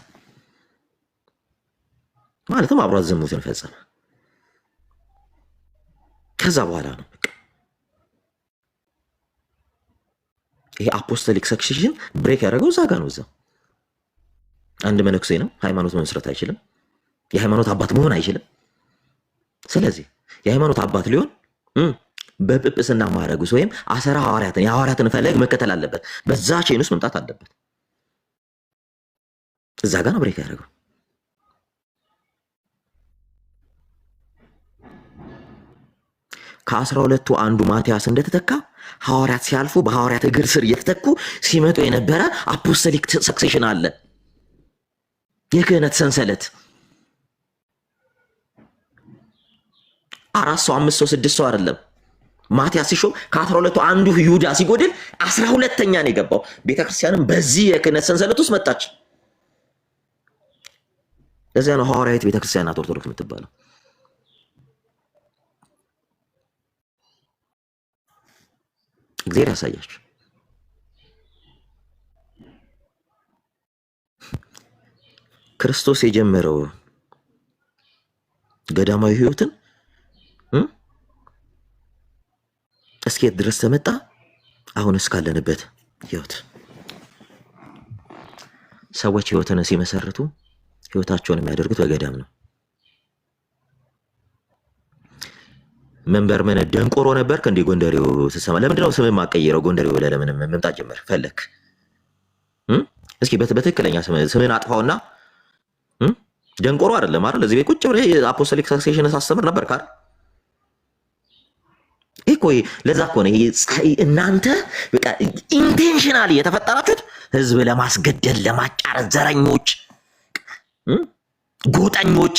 Speaker 1: ማለትም አብሯት ዝሙትን ፈጸመ። ከዛ በኋላ ነው ይሄ አፖስቶሊክ ሰክሴሽን ብሬክ ያደረገው እዛ ጋር ነው። እዛ አንድ መነኩሴ ነው ሃይማኖት መመስረት አይችልም። የሃይማኖት አባት መሆን አይችልም። ስለዚህ የሃይማኖት አባት ሊሆን በጵጵስና ማዕረግ ውስጥ ወይም አሰራ ሐዋርያትን የሐዋርያትን ፈለግ መከተል አለበት። በዛ ቼን ውስጥ መምጣት አለበት። እዛ ጋር ነው ብሬክ ያደረገው። ከ12ቱ አንዱ ማቲያስ እንደተተካ ሐዋርያት ሲያልፉ በሐዋርያት እግር ስር እየተተኩ ሲመጡ የነበረ አፖስቶሊክ ሰክሴሽን አለ። የክህነት ሰንሰለት 4 ሰው 5 ሰው 6 ሰው አይደለም። ማቲያስ ሲሾም ከ12ቱ አንዱ ይሁዳ ሲጎድል 12ኛ ነው የገባው። ቤተክርስቲያንም በዚህ የክህነት ሰንሰለት ውስጥ መጣች። ለዚያ ነው ሐዋርያዊት ቤተክርስቲያን ኦርቶዶክስ የምትባለው። እግዚአብሔር ያሳያችሁ። ክርስቶስ የጀመረው ገዳማዊ ህይወትን እስከየት ድረስ ተመጣ? አሁን እስካለንበት ህይወት። ሰዎች ህይወትን ሲመሰርቱ ህይወታቸውን የሚያደርጉት በገዳም ነው። መንበር ምን ደንቆሮ ነበርክ እንዴ ጎንደሬው ስትሰማ? ለምንድን ነው ስምን ማቀየረው? ጎንደሬው ብለህ ለምን መምጣት ጀመር ፈለክ? እስኪ በትክክለኛ ስምን አጥፋውና ደንቆሮ አይደለም አይደል? እዚህ ቤት ቁጭ ብለህ አፖስቶሊክ ሰክሴሽን ሳስተምር ነበር ካል እኮ ለዛ እኮ ነው እናንተ በቃ ኢንቴንሽናሊ የተፈጠራችሁት ህዝብ ለማስገደል ለማጫረስ፣ ዘረኞች፣ ጎጠኞች።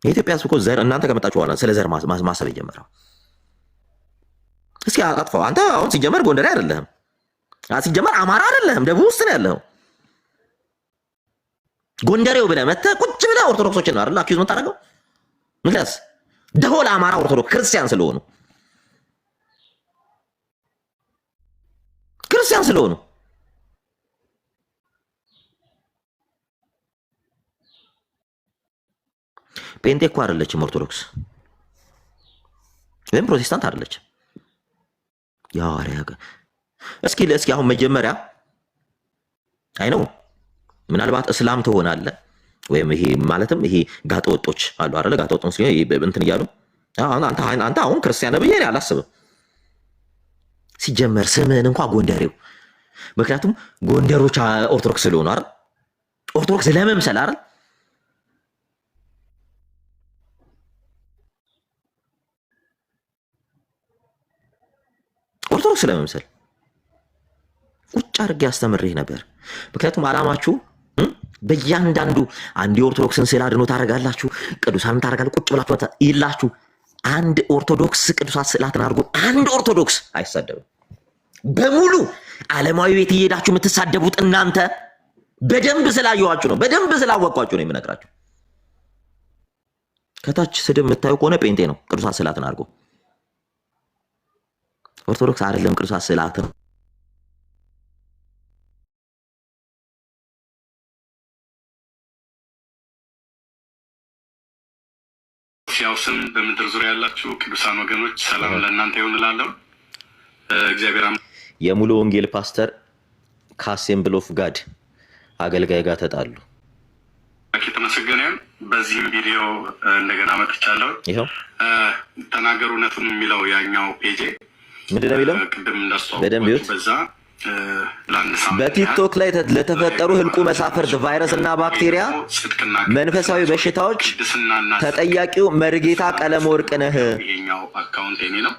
Speaker 1: የኢትዮጵያ ህዝብ እኮ ዘር እናንተ ከመጣችሁ በኋላ ስለ ዘር ማሰብ የጀመረው። እስኪ አጥፋው አንተ። አሁን ሲጀመር ጎንደሬ አይደለህም፣ ሲጀመር አማራ አይደለህም፣ ደቡብ ውስጥ ነው ያለኸው። ጎንደሬው ብለህ መተህ ቁጭ ብለህ ኦርቶዶክሶችን ነው አይደል አኪዩዝ የምታደርገው? ምክንያቱም ደሆል አማራ ኦርቶዶክስ ክርስቲያን ስለሆኑ ጴንጤ እኮ አይደለችም ኦርቶዶክስ ወይም ፕሮቴስታንት አይደለችም። የሐዋርያ እስኪ አሁን መጀመሪያ አይ ነው ምናልባት እስላም ትሆናለህ ወይም ይሄ ማለትም ይሄ ጋጠወጦች አሉ አይደለ? ጋጠወጦች እንትን እያሉ አንተ አሁን ክርስቲያን ነህ ብዬ እኔ አላስብም። ሲጀመር ስምህን እንኳ ጎንደሬው፣ ምክንያቱም ጎንደሮች ኦርቶዶክስ ስለሆኑ አይደል? ኦርቶዶክስ ለመምሰል አይደል? ኦርቶዶክስ ለመምሰል ቁጭ አድርጌ አስተምሬህ ነበር። ምክንያቱም አላማችሁ በእያንዳንዱ አንድ የኦርቶዶክስን ስዕል አድኖ ታደርጋላችሁ፣ ቅዱሳንን ታደርጋላችሁ፣ ቁጭ ብላችሁ ይላችሁ። አንድ ኦርቶዶክስ ቅዱሳት ስዕላትን አድርጎ አንድ ኦርቶዶክስ አይሳደብም። በሙሉ ዓለማዊ ቤት እየሄዳችሁ የምትሳደቡት እናንተ በደንብ ስላየኋችሁ ነው፣ በደንብ ስላወቋችሁ ነው የምነግራችሁ። ከታች ስድብ የምታዩ ከሆነ ጴንጤ ነው ቅዱሳት ስዕላትን አድርጎ። ኦርቶዶክስ አይደለም ቅዱሳት ስዕላትን
Speaker 8: ያው ስም በምድር ዙሪያ ያላችሁ ቅዱሳን ወገኖች ሰላም ለእናንተ ይሁን እላለሁ። እግዚአብሔር
Speaker 1: የሙሉ ወንጌል ፓስተር ከአሴምብል ኦፍ ጋድ አገልጋይ ጋር ተጣሉ።
Speaker 8: የተመሰገነ ይሁን። በዚህም ቪዲዮ እንደገና መጥቻለሁ።
Speaker 1: ይኸው
Speaker 8: ተናገሩ እውነቱን የሚለው ያኛው ፔጄ
Speaker 1: ምንድን ነው የሚለው?
Speaker 8: ቅድም
Speaker 1: በደንብ ይሁት
Speaker 8: በዛ
Speaker 1: በቲክቶክ ላይ ለተፈጠሩ ህልቁ መሳፍርት ቫይረስ እና ባክቴሪያ መንፈሳዊ በሽታዎች ተጠያቂው መርጌታ ቀለመወርቅ ነህ።
Speaker 8: ይሄኛው አካውንት የኔ ነው።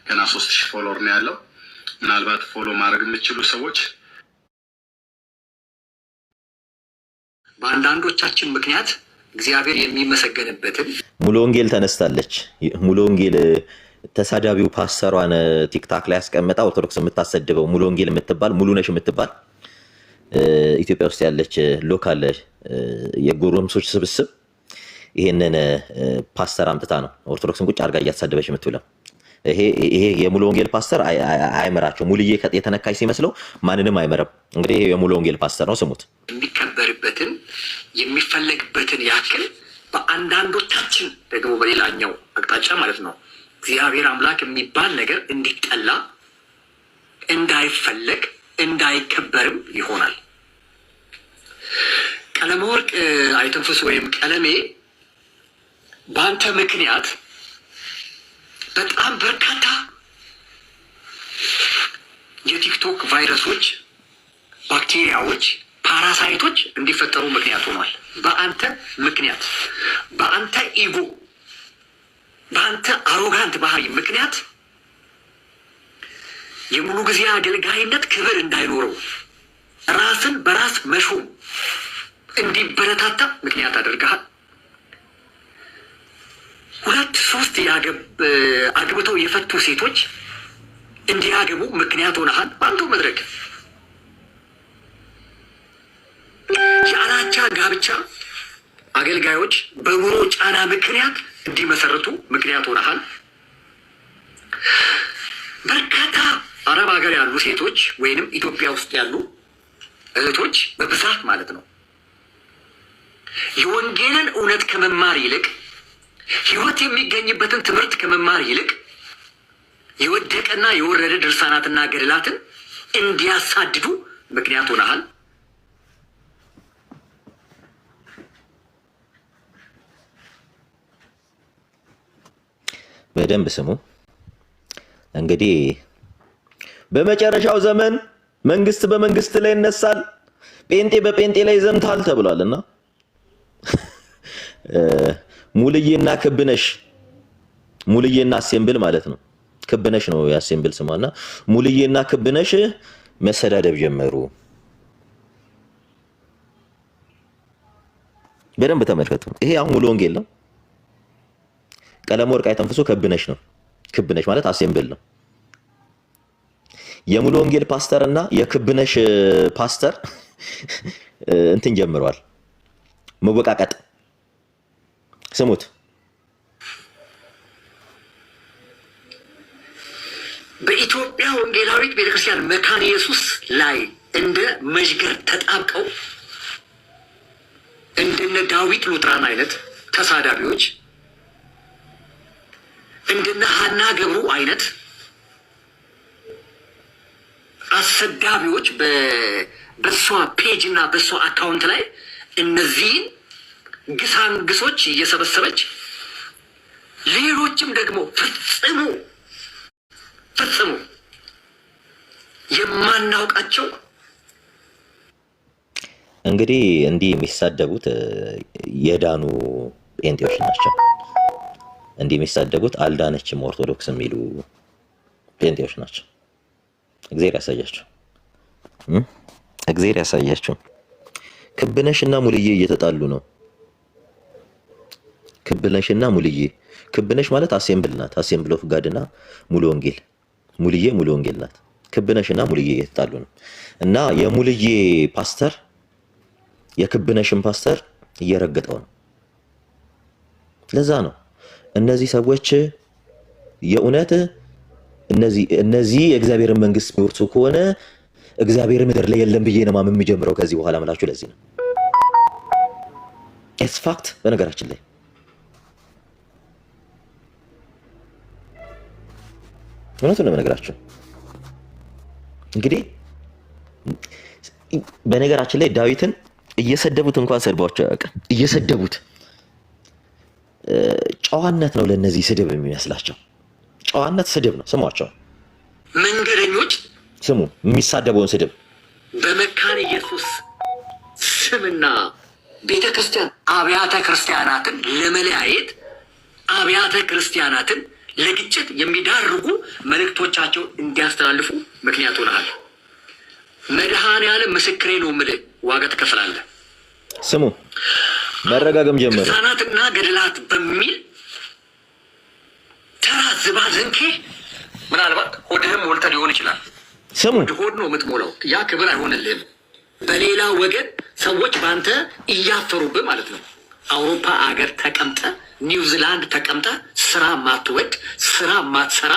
Speaker 8: ገና 3000 ፎሎወር ነው ያለው። ምናልባት ፎሎ ማድረግ የምትችሉ ሰዎች
Speaker 9: በአንዳንዶቻችን ምክንያት እግዚአብሔር የሚመሰገንበትን
Speaker 1: ሙሉ ወንጌል ተነስታለች። ሙሉ ወንጌል ተሳዳቢው ፓስተሯን ቲክታክ ላይ ያስቀመጣ ኦርቶዶክስ የምታሰድበው ሙሉ ወንጌል የምትባል ሙሉ ነሽ የምትባል ኢትዮጵያ ውስጥ ያለች ሎካል የጎረምሶች ስብስብ ይሄንን ፓስተር አምጥታ ነው ኦርቶዶክስን ቁጭ አድርጋ እያተሳደበች የምትውለው። ይሄ የሙሉ ወንጌል ፓስተር አይመራቸው። ሙሉዬ የተነካች ሲመስለው ማንንም አይመረም። እንግዲህ ይሄ የሙሉ ወንጌል ፓስተር ነው። ስሙት።
Speaker 9: የሚከበርበትን የሚፈለግበትን ያክል በአንዳንዶቻችን ደግሞ በሌላኛው አቅጣጫ ማለት ነው እግዚአብሔር አምላክ የሚባል ነገር እንዲጠላ፣ እንዳይፈለግ፣ እንዳይከበርም ይሆናል። ቀለመወርቅ አይተንፍስ ወይም ቀለሜ በአንተ ምክንያት በጣም በርካታ የቲክቶክ ቫይረሶች፣ ባክቴሪያዎች፣ ፓራሳይቶች እንዲፈጠሩ ምክንያት ሆኗል። በአንተ ምክንያት፣ በአንተ ኢጎ፣ በአንተ አሮጋንት ባህሪ ምክንያት የሙሉ ጊዜ አገልጋይነት ክብር እንዳይኖረው፣ ራስን በራስ መሾም እንዲበረታታ ምክንያት አድርገሃል። 2-3 አግብተው የፈቱ ሴቶች እንዲያገቡ ምክንያት ሆነሃል። በአንተው መድረክ የአራቻ ጋብቻ አገልጋዮች በኑሮ ጫና ምክንያት እንዲመሰርቱ ምክንያት ሆነሃል። በርካታ አረብ ሀገር ያሉ ሴቶች ወይንም ኢትዮጵያ ውስጥ ያሉ እህቶች በብዛት ማለት ነው የወንጌልን እውነት ከመማር ይልቅ ሕይወት የሚገኝበትን ትምህርት ከመማር ይልቅ የወደቀና የወረደ ድርሳናትና ገድላትን እንዲያሳድዱ ምክንያት ሆነሃል።
Speaker 1: በደንብ ስሙ። እንግዲህ በመጨረሻው ዘመን መንግስት በመንግስት ላይ ይነሳል፣ ጴንጤ በጴንጤ ላይ ይዘምታል ተብሏልና ሙልዬና ክብነሽ፣ ሙልዬና አሴምብል ማለት ነው። ክብነሽ ነው የአሴምብል ስሟና ሙልዬና ክብነሽ መሰዳደብ ጀመሩ። በደንብ ተመልከቱ። ይሄ አሁን ሙሉ ወንጌል ነው። ቀለመወርቅ አይተንፍሶ ክብነሽ ነው። ክብነሽ ማለት አሴምብል ነው። የሙሉ ወንጌል ፓስተር እና የክብነሽ ፓስተር እንትን ጀምረዋል መወቃቀጥ። ስሙት።
Speaker 9: በኢትዮጵያ ወንጌላዊት ቤተክርስቲያን መካነ ኢየሱስ ላይ እንደ መዥገር ተጣብቀው እንደነ ዳዊት ሉትራን አይነት ተሳዳቢዎች፣ እንደነ ሀና ገብሩ አይነት አሰዳቢዎች በሷ ፔጅ እና በሷ አካውንት ላይ እነዚህን ግሳንግሶች እየሰበሰበች ሌሎችም ደግሞ ፈጽሞ የማናውቃቸው
Speaker 1: እንግዲህ እንዲህ የሚሳደቡት የዳኑ ጴንጤዎች ናቸው። እንዲህ የሚሳደቡት አልዳነችም ኦርቶዶክስ የሚሉ ጴንጤዎች ናቸው። እግዚአብሔር ያሳያቸው፣ እግዚአብሔር ያሳያቸው። ክብነሽና ሙልዬ እየተጣሉ ነው። ክብነሽና ሙልዬ፣ ክብነሽ ማለት አሴምብል ናት። አሴምብል ኦፍ ጋድ እና ሙሉ ወንጌል። ሙልዬ ሙሉ ወንጌል ናት። ክብነሽና ሙልዬ እየተጣሉ ነው እና የሙልዬ ፓስተር የክብነሽን ፓስተር እየረገጠው ነው። ለዛ ነው እነዚህ ሰዎች የእውነት እነዚህ የእግዚአብሔርን መንግስት የሚወርሱ ከሆነ እግዚአብሔር ምድር ላይ የለም ብዬ ነው ማመን የሚጀምረው ከዚህ በኋላ ምላችሁ። ለዚህ ነው ኢትስ ፋክት። በነገራችን ላይ እውነቱን ነው የምነግራችሁ። እንግዲህ በነገራችን ላይ ዳዊትን እየሰደቡት እንኳን ሰድቧቸው አያውቅም። እየሰደቡት ጨዋነት ነው ለነዚህ ስድብ የሚመስላቸው። ጨዋነት ስድብ ነው። ስሟቸው፣
Speaker 9: መንገደኞች
Speaker 1: ስሙ የሚሳደበውን ስድብ።
Speaker 9: በመካነ ኢየሱስ ስምና ቤተ ክርስቲያን አብያተ ክርስቲያናትን ለመለያየት አብያተ ክርስቲያናትን ለግጭት የሚዳርጉ መልእክቶቻቸው እንዲያስተላልፉ ምክንያት ሆነሃል። መድኃኔዓለም ምስክሬ ነው የምልህ፣ ዋጋ ትከፍላለህ።
Speaker 1: ስሙ፣ መረጋገም ጀመረ።
Speaker 9: ድርሳናትና ገድላት በሚል ተራ ዝባዝንኬ ምናልባት ሆድህም ሞልተህ ሊሆን ይችላል።
Speaker 1: ስሙ፣
Speaker 9: ሆድ ነው የምትሞላው። ያ ክብር አይሆንልህም። በሌላ ወገን ሰዎች በአንተ እያፈሩብህ ማለት ነው። አውሮፓ አገር ተቀምጠ፣ ኒውዚላንድ ተቀምጠ፣ ስራ ማትወድ፣ ስራ ማትሰራ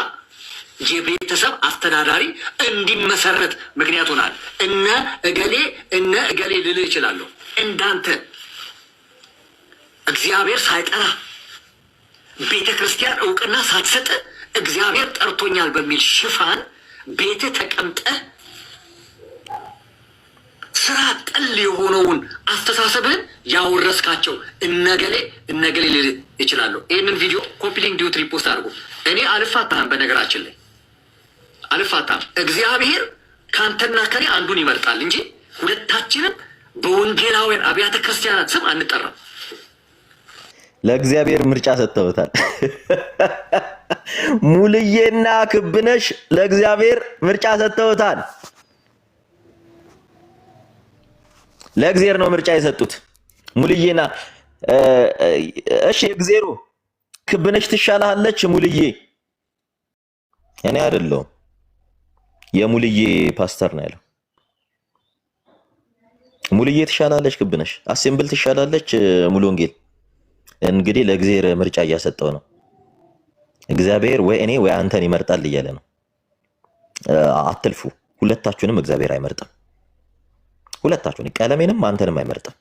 Speaker 9: የቤተሰብ አስተዳዳሪ እንዲመሰረት ምክንያት ሆናል። እነ እገሌ ልልህ ይችላለሁ። እንዳንተ እግዚአብሔር ሳይጠራ ቤተ ክርስቲያን እውቅና ሳትሰጥ እግዚአብሔር ጠርቶኛል በሚል ሽፋን ቤት ተቀምጠ ስራ ጠል የሆነውን አስተሳሰብህን ያወረስካቸው እነገሌ ልልህ ይችላለሁ። ይህንን ቪዲዮ ኮፒሊንግ ዲዩት ሪፖስት አድርጎ እኔ አልፋታህም። በነገራችን ላይ አልፋታም። እግዚአብሔር ከአንተና ከኔ አንዱን ይመርጣል እንጂ ሁለታችንም በወንጌላውያን አብያተ ክርስቲያናት ስም አንጠራም።
Speaker 1: ለእግዚአብሔር ምርጫ ሰጥተውታል። ሙልዬና ክብነሽ ለእግዚአብሔር ምርጫ ሰጥተውታል። ለእግዚአብሔር ነው ምርጫ የሰጡት ሙልዬና። እሺ እግዚአብሔሩ ክብነሽ ትሻላለች ሙልዬ? እኔ አይደለሁም፣ የሙልዬ ፓስተር ነው ያለው። ሙልዬ ትሻላለች ክብነሽ፣ አሴምብል ትሻላለች ሙሉ ወንጌል። እንግዲህ ለእግዚአብሔር ምርጫ እያሰጠው ነው። እግዚአብሔር ወይ እኔ ወይ አንተን ይመርጣል እያለ ነው። አትልፉ። ሁለታችሁንም እግዚአብሔር አይመርጥም። ሁለታችሁን፣ ቀለሜንም አንተንም አይመርጥም።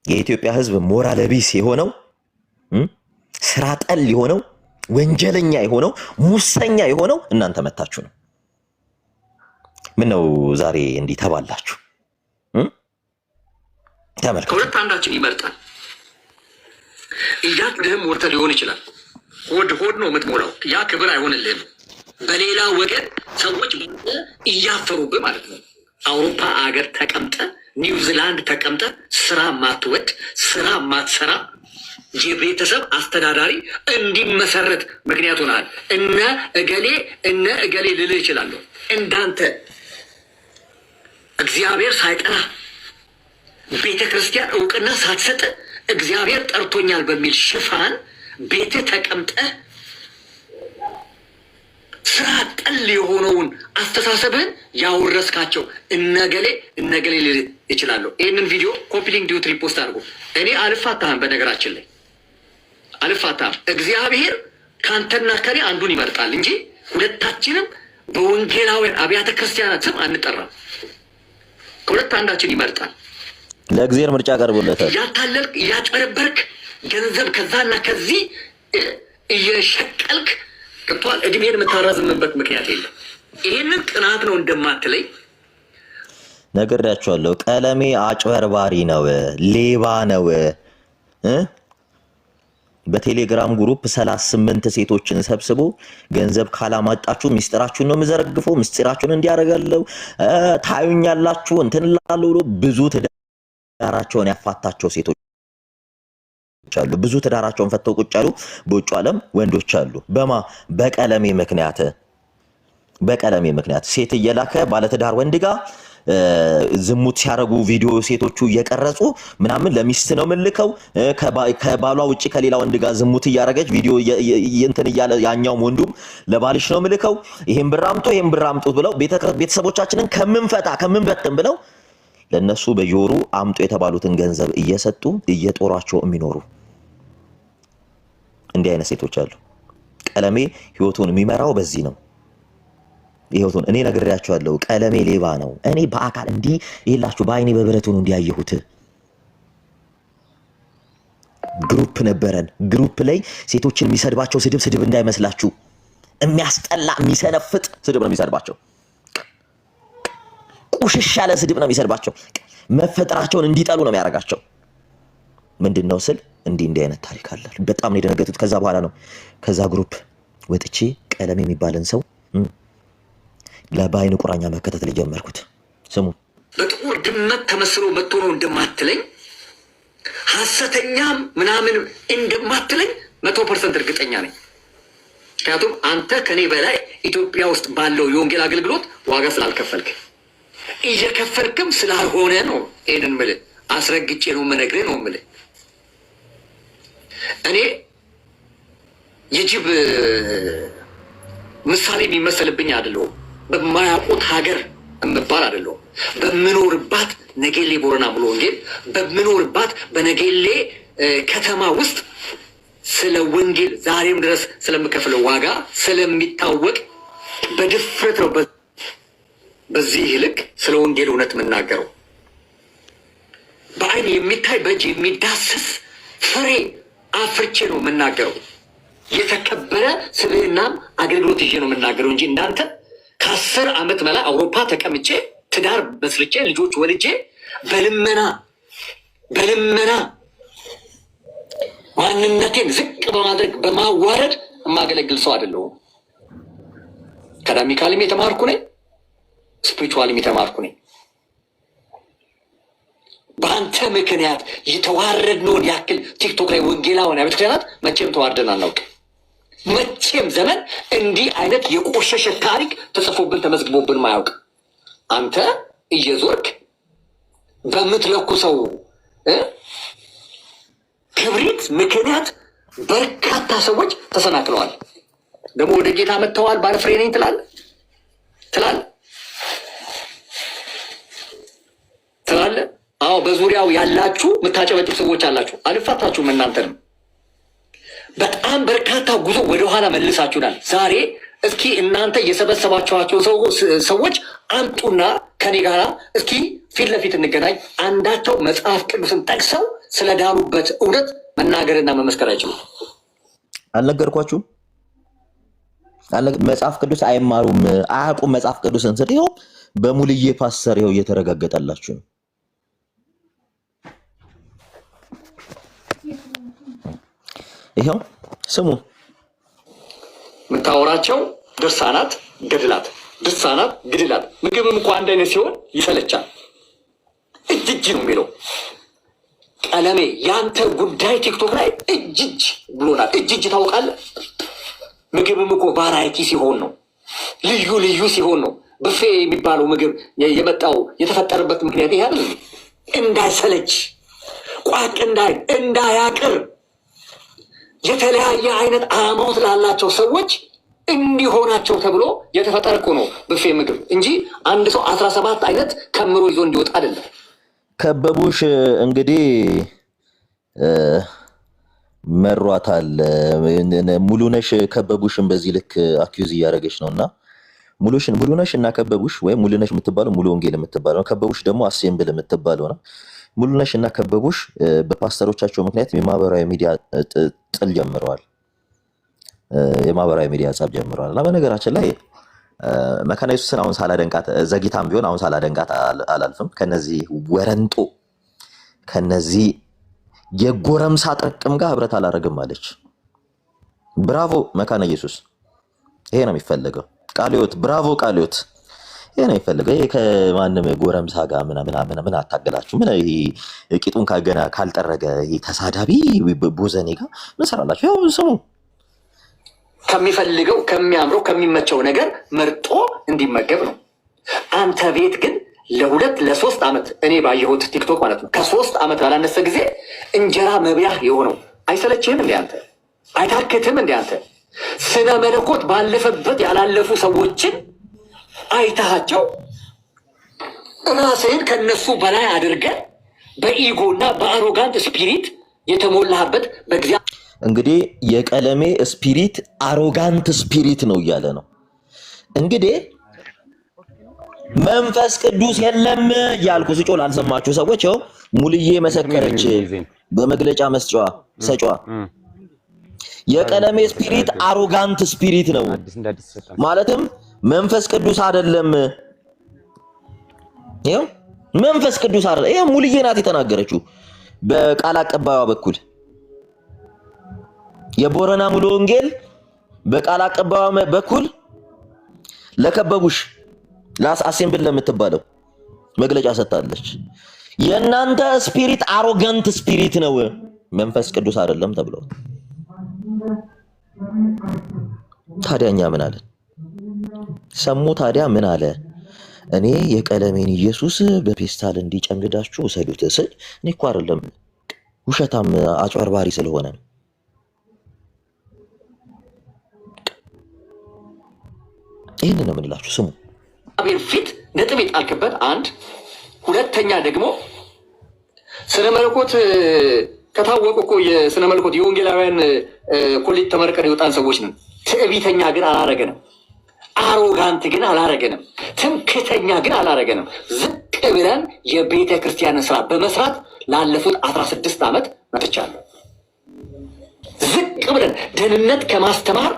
Speaker 1: የኢትዮጵያ ሕዝብ ሞራል ቢስ የሆነው ስራ ጠል የሆነው ወንጀለኛ የሆነው ሙሰኛ የሆነው እናንተ መታችሁ ነው። ምን ነው ዛሬ እንዲህ ተባላችሁ? ተመልከቱ።
Speaker 9: ከሁለት አንዳችን ይመርጣል። እያቅድህም ወርተ ሊሆን ይችላል። ሆድ ነው የምትሞላው። ያ ክብር አይሆንልህም። በሌላ ወገን ሰዎች እያፈሩብህ ማለት ነው። አውሮፓ አገር ተቀምጠ፣ ኒውዚላንድ ተቀምጠ፣ ስራ ማትወድ፣ ስራ ማትሰራ የቤተሰብ አስተዳዳሪ እንዲመሰረት ምክንያት ሆናል። እነ እገሌ ልልህ ይችላለሁ። እንዳንተ እግዚአብሔር ሳይጠራ ቤተ ክርስቲያን እውቅና ሳትሰጥ እግዚአብሔር ጠርቶኛል በሚል ሽፋን ቤት ተቀምጠ ስራ ጠል የሆነውን አስተሳሰብህን ያወረስካቸው እነገሌ ልልህ ይችላለሁ። ይህንን ቪዲዮ ኮፒሊንግ ዲዩት ሪፖስት አድርጎ እኔ አልፋታህም። በነገራችን ላይ አልፋታህም። እግዚአብሔር ከአንተና ከኔ አንዱን ይመርጣል እንጂ ሁለታችንም በወንጌላውያን አብያተ ክርስቲያናት ስም አንጠራም። ከሁለት አንዳችን ይመርጣል።
Speaker 1: ለእግዚአብሔር ምርጫ ቀርቦለታል።
Speaker 9: እያታለልክ እያጨረበርክ ገንዘብ ከዛና ከዚህ እየሸቀልክ ቅቷል። እድሜን የምታራዝምበት ምክንያት የለም። ይህንን ቅናት ነው እንደማትለይ
Speaker 1: ነግሬያቸዋለሁ። ቀለሜ አጭበርባሪ ነው፣ ሌባ ነው። በቴሌግራም ግሩፕ 38 ሴቶችን ሰብስቦ ገንዘብ ካላማጣችሁ ሚስጥራችሁን ነው የምዘረግፈው፣ ምስጢራችሁን እንዲያደርጋለሁ ታዩኛላችሁ እንትን ላሉ ብዙ ትዳራቸውን ያፋታቸው ሴቶች አሉ። ብዙ ትዳራቸውን ፈተው ቁጭ ያሉ በውጭ ዓለም ወንዶች አሉ። በቀለሜ ምክንያት ሴት እየላከ ባለትዳር ወንድ ጋር ዝሙት ሲያረጉ ቪዲዮ ሴቶቹ እየቀረጹ ምናምን ለሚስት ነው ምልከው ከባሏ ውጪ ከሌላ ወንድ ጋር ዝሙት እያረገች ቪዲዮ እንትን እያለ ያኛውም ወንዱም ለባልሽ ነው ምልከው ይሄን ብራምጡ ብለው ቤተሰቦቻችንን ከምንበትን ብለው ለነሱ በጆሮ አምጦ የተባሉትን ገንዘብ እየሰጡ እየጦሯቸው የሚኖሩ እንዲህ አይነት ሴቶች አሉ። ቀለሜ ህይወቱን የሚመራው በዚህ ነው። ይሄውቱን እኔ ነግሬያችኋለሁ። ቀለሜ ሌባ ነው። እኔ በአካል እንዲህ ይላችሁ በአይኔ በብረቱ ነው እንዲያየሁት። ግሩፕ ነበረን። ግሩፕ ላይ ሴቶችን የሚሰድባቸው ስድብ እንዳይመስላችሁ የሚያስጠላ የሚሰነፍጥ ስድብ ነው የሚሰድባቸው። ቁሽሽ ያለ ስድብ ነው የሚሰድባቸው። መፈጠራቸውን እንዲጠሉ ነው የሚያደርጋቸው። ምንድነው ስል እንዲህ አይነት ታሪክ አለ። በጣም ነው የደነገጡት። ከዛ በኋላ ነው ከዛ ግሩፕ ወጥቼ ቀለሜ የሚባልን ሰው ለባይን ቁራኛ መከታተል ጀመርኩት። ስሙ
Speaker 9: በጥቁር ድመት ተመስሎ መጥቶ ነው እንደማትለኝ ሐሰተኛም ምናምን እንደማትለኝ 100% እርግጠኛ ነኝ። ምክንያቱም አንተ ከኔ በላይ ኢትዮጵያ ውስጥ ባለው የወንጌል አገልግሎት ዋጋ ስላልከፈልክ እየከፈልክም ስላልሆነ ነው። ይሄንን ምልህ አስረግጬ ነው የምነግርህ ነው የምልህ። እኔ የጅብ ምሳሌ የሚመሰልብኝ አይደለሁም። በማያውቁት ሀገር እምባል አይደለሁም። በምኖርባት ነጌሌ ቦረና ብሎ ወንጌል በምኖርባት በነጌሌ ከተማ ውስጥ ስለ ወንጌል ዛሬም ድረስ ስለምከፍለው ዋጋ ስለሚታወቅ በድፍረት ነው በዚህ ልክ ስለ ወንጌል እውነት የምናገረው። በአይን የሚታይ በእጅ የሚዳሰስ ፍሬ አፍርቼ ነው የምናገረው። የተከበረ ስብዕናም አገልግሎት ይዤ ነው የምናገረው እንጂ እንዳንተ ከ10 ዓመት በላይ አውሮፓ ተቀምጬ ትዳር መስርቼ ልጆች ወልጄ በልመና ማንነቴን ዝቅ በማድረግ በማዋረድ የማገለግል ሰው አይደለሁም። አካዳሚካልም የተማርኩ ነኝ፣ ስፒሪቹዋልም የተማርኩ ነኝ። በአንተ ምክንያት የተዋረድነውን ያክል ቲክቶክ ላይ ወንጌላውያን ቤተ ክርስቲያናት መቼም ተዋርደን አናውቅም። መቼም ዘመን እንዲህ አይነት የቆሸሸ ታሪክ ተጽፎብን ተመዝግቦብን ማያውቅ። አንተ እየዞርክ በምትለኩሰው ክብሪት ምክንያት በርካታ ሰዎች ተሰናክለዋል። ደግሞ ወደ ጌታ መጥተዋል። ባለፍሬ ነኝ ትላለህ። አዎ በዙሪያው ያላችሁ የምታጨበጭብ ሰዎች አላችሁ። አልፋታችሁም እናንተንም በጣም በርካታ ጉዞ ወደኋላ መልሳችሁናል። ዛሬ እስኪ እናንተ የሰበሰባችኋቸው ሰዎች አምጡና ከኔ ጋር እስኪ ፊት ለፊት እንገናኝ። አንዳቸው መጽሐፍ ቅዱስን ጠቅሰው ስለዳኑበት እውነት መናገርና መመስከር አይችሉም።
Speaker 1: አልነገርኳችሁም? መጽሐፍ ቅዱስ አይማሩም፣ አያውቁም መጽሐፍ ቅዱስን ስል ይኸው በሙልዬ ፓስተር ይኸው እየተረጋገጠላችሁ ነው። ይሄው ስሙ።
Speaker 9: የምታወራቸው ድርሳናት ግድላት ምግብም እንኳ አንድ አይነት ሲሆን ይሰለቻል። እጅ ነው የሚለው ቀለሜ። ያንተ ጉዳይ ቲክቶክ ላይ እጅ ብሎናል። እጅ ታውቃለህ። ምግብም እኮ ቫራይቲ ሲሆን ነው፣ ልዩ ሲሆን ነው። ብፌ የሚባለው ምግብ የመጣው የተፈጠረበት ምክንያት ይሄ አይደል? እንዳይሰለች ቋቅ እንዳያቅር የተለያየ አይነት አማውት ላላቸው ሰዎች እንዲሆናቸው ተብሎ የተፈጠረ እኮ ነው ብፌ ምግብ እንጂ አንድ ሰው 17 አይነት ከምሮ ይዞ እንዲወጣ አይደለም።
Speaker 1: ከበቡሽ እንግዲህ መሯታል። ሙሉነሽ ከበቡሽን በዚህ ልክ አኪዩዝ እያደረገች ነውና ሙሉነሽ እና ከበቡሽ ወይም ሙሉነሽ የምትባለው ሙሉ ወንጌል የምትባለው ከበቡሽ ደግሞ አሴምብል የምትባለው ነው። ሙሉነሽ እና ከበቡሽ በፓስተሮቻቸው ምክንያት የማህበራዊ ሚዲያ ጥል ጀምረዋል። የማህበራዊ ሚዲያ ጸብ ጀምረዋል። እና በነገራችን ላይ መካነ ኢየሱስን አሁን ሳላደንቃት ዘግይታም ቢሆን አሁን ሳላደንቃት አላልፍም። ከነዚህ ወረንጦ ከነዚህ የጎረምሳ ጥርቅም ጋር ህብረት አላረግም አለች። ብራቮ መካነ ኢየሱስ። ይሄ ነው የሚፈልገው። ቃልዮት ብራቮ ቃልዮት። ይሄ ነው የሚፈልገው። ይሄ ከማንም ጎረምሳ ጋር ምን አታገላችሁ? ምን ይሄ ቂጡን ካገና ካልጠረገ ይሄ ተሳዳቢ ቦዘኔ ጋር ምን ሰራላችሁ? ያው ስሙ
Speaker 9: ከሚፈልገው ከሚያምረው ከሚመቸው ነገር መርጦ እንዲመገብ ነው። አንተ ቤት ግን ለ2 ለ3 ዓመት እኔ ባየሁት ቲክቶክ ማለት ነው ከ3 ዓመት ባላነሰ ጊዜ እንጀራ መብያ የሆነው አይሰለችህም እንዴ አንተ? አይታክትም እንዴ አንተ? ስነ መለኮት ባለፈበት ያላለፉ ሰዎችን አይታቸው ራስህን ከነሱ በላይ አድርገህ በኢጎና በአሮጋንት ስፒሪት የተሞላህበት በእግዚአብሔር
Speaker 1: እንግዲህ የቀለሜ ስፒሪት አሮጋንት ስፒሪት ነው እያለ ነው። እንግዲህ መንፈስ ቅዱስ የለም ያልኩ ስጮህ ላልሰማችሁ ሰዎች ያው ሙልዬ መሰከረች በመግለጫ መስጫዋ ሰጫዋ። የቀለሜ ስፒሪት አሮጋንት ስፒሪት ነው ማለትም መንፈስ ቅዱስ አይደለም። ይሄው መንፈስ ቅዱስ አይደለም። ይሄ ሙልዬ ናት የተናገረችው በቃል አቀባይዋ በኩል የቦረና ሙሉ ወንጌል በቃል አቀባይዋ በኩል ለከበቡሽ ላስ አሴምብል ለምትባለው መግለጫ ሰጣለች። የእናንተ ስፒሪት አሮጋንት ስፒሪት ነው መንፈስ ቅዱስ አይደለም ተብለው። ታዲያኛ ምን አለ ሰሙ? ታዲያ ምን አለ? እኔ የቀለሜን ኢየሱስ በፔስታል እንዲጨምዳችሁ ሰዱት ስል እኔ እኮ አይደለም ውሸታም አጭበርባሪ ስለሆነ ነው። ይሄንን ነው የምንላችሁ። ስሙ
Speaker 9: ፊት ነጥብ የጣልክበት አንድ። ሁለተኛ ደግሞ ስነ መለኮት ከታወቁ እኮ የስነ መለኮት የወንጌላውያን ኮሌጅ ተመርቀን የወጣን ሰዎች ነን። ትዕቢተኛ ግን አላረገንም። አሮጋንት ግን አላረገንም። ትምክተኛ ግን አላረገንም። ዝቅ ብለን የቤተ ክርስቲያንን ስራ በመስራት ላለፉት 16 ዓመት መጥቻለሁ። ዝቅ ብለን ደህንነት ከማስተማር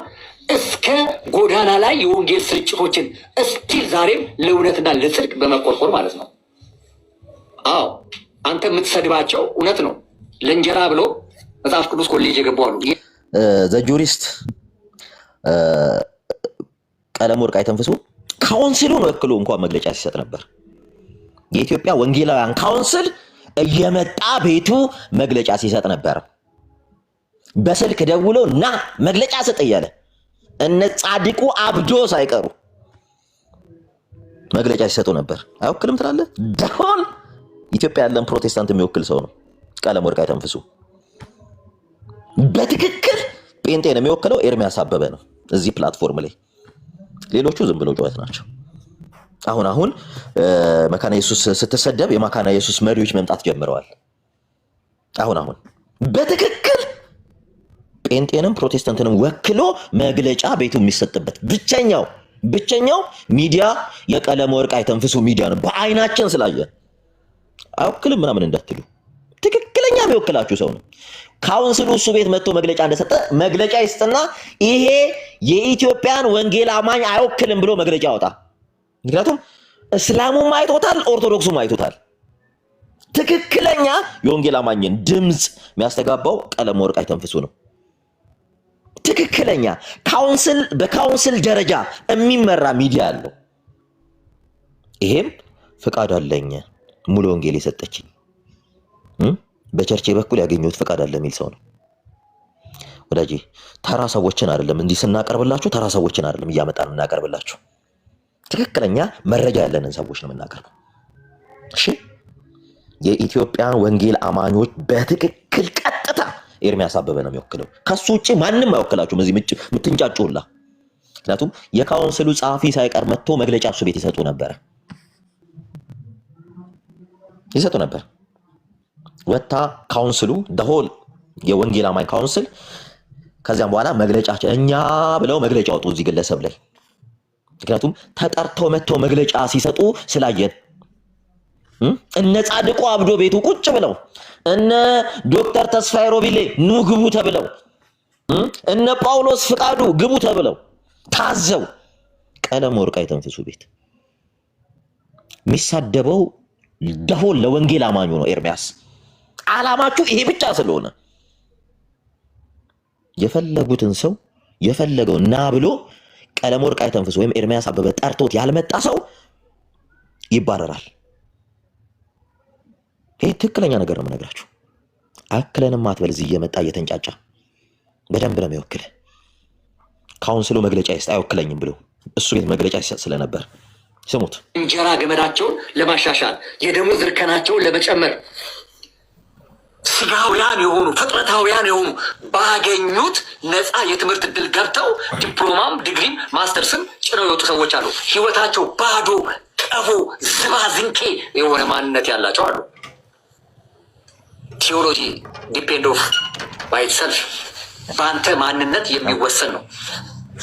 Speaker 9: እስከ ጎዳና ላይ የወንጌል ስርጭቶችን እስቲል ዛሬም ለእውነትና ለጽድቅ በመቆርቆር ማለት ነው። አዎ አንተ የምትሰድባቸው እውነት ነው። ለእንጀራ ብሎ መጽሐፍ ቅዱስ ኮሌጅ የገቡ አሉ።
Speaker 1: ዘጁሪስት ቀለም ወርቅ አይተንፍሱ ካውንስሉን ወክሎ እንኳን መግለጫ ሲሰጥ ነበር። የኢትዮጵያ ወንጌላውያን ካውንስል እየመጣ ቤቱ መግለጫ ሲሰጥ ነበር። በስልክ ደውሎ ና መግለጫ ሰጥ እያለ እነ ጻድቁ አብዶ ሳይቀሩ መግለጫ ሲሰጡ ነበር። አይወክልም ትላለህ? ደሆን ኢትዮጵያ ያለን ፕሮቴስታንት የሚወክል ሰው ነው ቀለም ወርቅ አይተንፍሱ። በትክክል ጴንጤን የሚወክለው ኤርሚያስ አበበ ነው እዚህ ፕላትፎርም ላይ። ሌሎቹ ዝም ብለው ጩኸት ናቸው። አሁን መካነ ኢየሱስ ስትሰደብ የመካነ ኢየሱስ መሪዎች መምጣት ጀምረዋል። አሁን በትክክል ጴንጤንም ፕሮቴስታንትንም ወክሎ መግለጫ ቤቱ የሚሰጥበት ብቸኛው ሚዲያ የቀለም ወርቅ አይተንፍሱ ሚዲያ ነው። በአይናችን ስላየን አይወክልም ምናምን እንዳትሉ፣ ትክክለኛ የሚወክላችሁ ሰው ነው። ካውንስሉ እሱ ቤት መጥቶ መግለጫ እንደሰጠ መግለጫ ይስጥና ይሄ የኢትዮጵያን ወንጌል አማኝ አይወክልም ብሎ መግለጫ ያወጣ። ምክንያቱም እስላሙም አይቶታል፣ ኦርቶዶክሱም አይቶታል። ትክክለኛ የወንጌል አማኝን ድምፅ የሚያስተጋባው ቀለም ወርቅ አይተንፍሱ ነው። ትክክለኛ በካውንስል ደረጃ የሚመራ ሚዲያ አለው። ይሄም ፍቃድ አለኝ ሙሉ ወንጌል የሰጠችኝ በቸርቼ በኩል ያገኘሁት ፍቃድ አለ የሚል ሰው ነው። ወዳጄ ተራ ሰዎችን አይደለም እንዲህ ስናቀርብላችሁ፣ ተራ ሰዎችን አይደለም እያመጣን እናቀርብላችሁ። ትክክለኛ መረጃ ያለንን ሰዎች ነው የምናቀርበው። እሺ የኢትዮጵያን ወንጌል አማኞች በትክክል ቀጥታ ኤርሚያስ አበበ ነው የሚወክለው። ከሱ ውጪ ማንም አይወክላችሁም እዚህ ምትንጫጩላ። ምክንያቱም የካውንስሉ ጸሐፊ ሳይቀር መጥቶ መግለጫ እሱ ቤት ይሰጡ ነበር። ወታ ካውንስሉ ደሆል የወንጌል አማኝ ካውንስል ከዚያም በኋላ መግለጫቸው እኛ ብለው መግለጫ ወጡ እዚህ ግለሰብ ላይ። ምክንያቱም ተጠርተው መጥተው መግለጫ ሲሰጡ ስላየን እነ ጻድቁ አብዶ ቤቱ ቁጭ ብለው እነ ዶክተር ተስፋዬ ሮቢሌ ኑ ግቡ ተብለው እነ ጳውሎስ ፍቃዱ ግቡ ተብለው ታዘው ቀለም ወርቅ አይተንፍሱ ቤት የሚሳደበው ደሆል ለወንጌል አማኙ ነው ኤርሚያስ። ዓላማችሁ ይሄ ብቻ ስለሆነ የፈለጉትን ሰው የፈለገው ና ብሎ ቀለም ወርቅ አይተንፍስ ወይም ኤርሚያስ አበበ ጠርቶት ያልመጣ ሰው ይባረራል። ይሄ ትክክለኛ ነገር ነው የምነግራችሁ። አክለንም አትበል እዚህ እየመጣ እየተንጫጫ በደንብ ነው የሚወክል። ካውንስሉ መግለጫ ይስጥ አይወክለኝም ብሎ እሱ ቤት መግለጫ ይሰጥ ስለነበር ስሙት።
Speaker 9: እንጀራ ገመዳቸውን ለማሻሻል የደሞዝ እርከናቸውን ለመጨመር ስጋውያን የሆኑ ፍጥረታውያን የሆኑ ባገኙት ነፃ የትምህርት እድል ገብተው ዲፕሎማም ዲግሪም ማስተርስም ጭነው የወጡ ሰዎች አሉ። ህይወታቸው ባዶ ቀፎ ዝባዝንኬ የሆነ ማንነት ያላቸው አሉ። ቴዎሎጂ ዲፔንድ ኦፍ ባይ ኢትሰልፍ በአንተ ማንነት የሚወሰን ነው።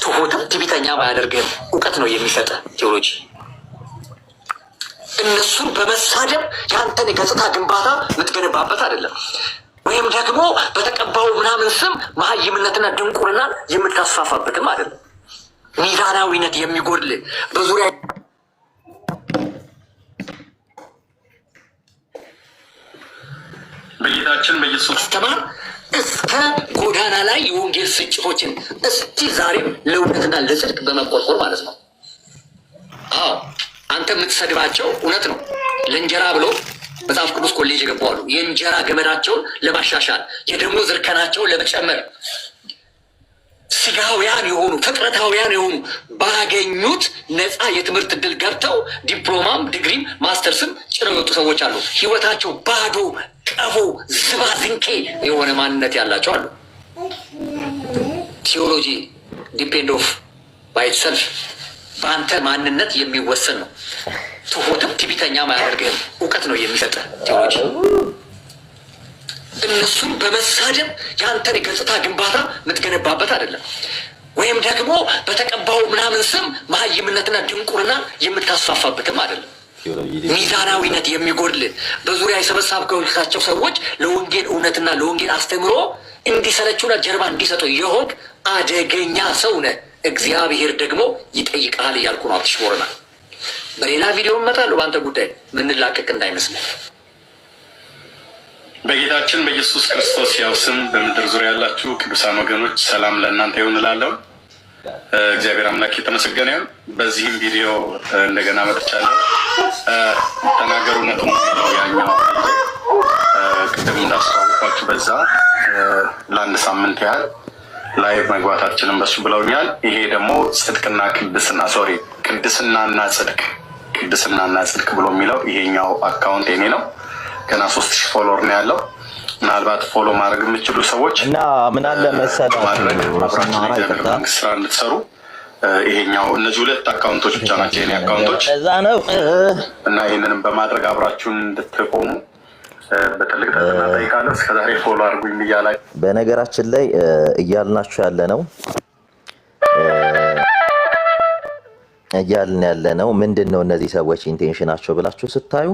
Speaker 9: ትሁትም ትዕቢተኛ አያደርግህም። እውቀት ነው የሚሰጥ ቴዎሎጂ። እነሱን በመሳደብ የአንተን የገጽታ ግንባታ የምትገነባበት አይደለም። ወይም ደግሞ በተቀባው ምናምን ስም መሀይምነትና ድንቁርና የምታስፋፋበትም አይደለም። ሚዛናዊነት የሚጎድል በዙሪያ
Speaker 8: በጌታችን በኢየሱስ
Speaker 9: ተማር እስከ ጎዳና ላይ የወንጌል ስርጭቶችን እስቲ ዛሬም ለእውነትና ለጽድቅ በመቆርቆር ማለት ነው። አዎ አንተ የምትሰድባቸው እውነት ነው። ለእንጀራ ብሎ መጽሐፍ ቅዱስ ኮሌጅ የገባሉ የእንጀራ ገመዳቸውን ለማሻሻል የደሞዝ እርከናቸውን ለመጨመር ስጋውያን የሆኑ ፍጥረታውያን የሆኑ ባገኙት ነፃ የትምህርት እድል ገብተው ዲፕሎማም ዲግሪም ማስተርስም ጭነው የወጡ ሰዎች አሉ። ህይወታቸው ባዶ ቀፎ ዝባዝንኬ የሆነ ማንነት ያላቸው አሉ። ቴዎሎጂ ዲፔንድ ኦፍ ባይ ኢትሰልፍ በአንተ ማንነት የሚወሰን ነው። ትሁትም ትዕቢተኛም አያደርግህም። እውቀት ነው የሚሰጥ ቴዎሎጂ። እነሱን በመሳደብ የአንተን የገጽታ ግንባታ የምትገነባበት አይደለም። ወይም ደግሞ በተቀባው ምናምን ስም መሀይምነትና ድንቁርና የምታስፋፋበትም አይደለም። ሚዛናዊነት የሚጎድል በዙሪያ የሰበሰብካቸው ሰዎች ለወንጌል እውነትና ለወንጌል አስተምሮ እንዲሰለቹና ጀርባ እንዲሰጡ የሆንክ አደገኛ ሰው ነህ። እግዚአብሔር ደግሞ ይጠይቃል እያልኩ ነው። አትሽቦርናል። በሌላ ቪዲዮ እመጣለሁ በአንተ ጉዳይ ምንላቀቅ እንዳይመስልህ።
Speaker 8: በጌታችን በኢየሱስ ክርስቶስ ያው ስም በምድር ዙሪያ ያላችሁ ቅዱሳን ወገኖች ሰላም ለእናንተ ይሁን እላለሁ። እግዚአብሔር አምላክ የተመሰገነ ይሁን። በዚህም ቪዲዮ እንደገና መጥቻለሁ። ተናገሩ እውነት ነው ያኛው ቅድም እንዳስተዋወቅኳችሁ በዛ ለአንድ ሳምንት ያህል ላይቭ መግባታችንን በሱ ብለውኛል። ይሄ ደግሞ ጽድቅና ቅድስና ቅድስናና ጽድቅ ብሎ የሚለው ይሄኛው አካውንት የኔ ነው። ገና 3000 ፎሎወር ነው ያለው። ምናልባት ፎሎ ማድረግ የምችሉ ሰዎች
Speaker 1: እና ምን አለ መሰለህ
Speaker 8: ስራ እንድትሰሩ ይሄኛው እነዚህ 2 አካውንቶች ብቻ ናቸው የኔ አካውንቶች
Speaker 1: እዛ ነው
Speaker 8: እና ይህንንም በማድረግ አብራችሁን እንድትቆሙ በትልቅ ትህትና እጠይቃለሁ። እስከዛሬ ፎሎ አድርጉኝ ብያለሁ።
Speaker 1: በነገራችን ላይ እያልን ያለ ነው ምንድን ነው እነዚህ ሰዎች ኢንቴንሽናቸው ብላችሁ ስታዩ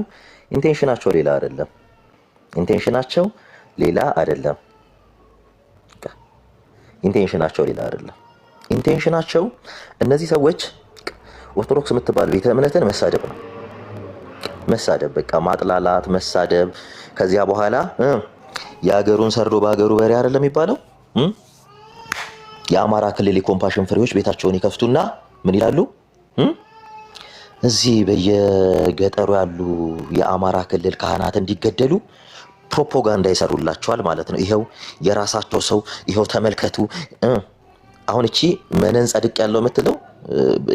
Speaker 1: ኢንቴንሽናቸው ሌላ አይደለም። ኢንቴንሽናቸው እነዚህ ሰዎች ኦርቶዶክስ የምትባል ቤተ እምነትን መሳደብ ነው። መሳደብ በቃ ማጥላላት፣ መሳደብ። ከዚያ በኋላ የሀገሩን ሰርዶ በሀገሩ በሬ አይደለም የሚባለው። የአማራ ክልል የኮምፓሽን ፍሬዎች ቤታቸውን ይከፍቱና ምን ይላሉ? እዚህ በየገጠሩ ያሉ የአማራ ክልል ካህናት እንዲገደሉ ፕሮፓጋንዳ ይሰሩላቸዋል ማለት ነው። ይሄው የራሳቸው ሰው ይሄው ተመልከቱ። አሁን እቺ መነን ጸድቅ ያለው የምትለው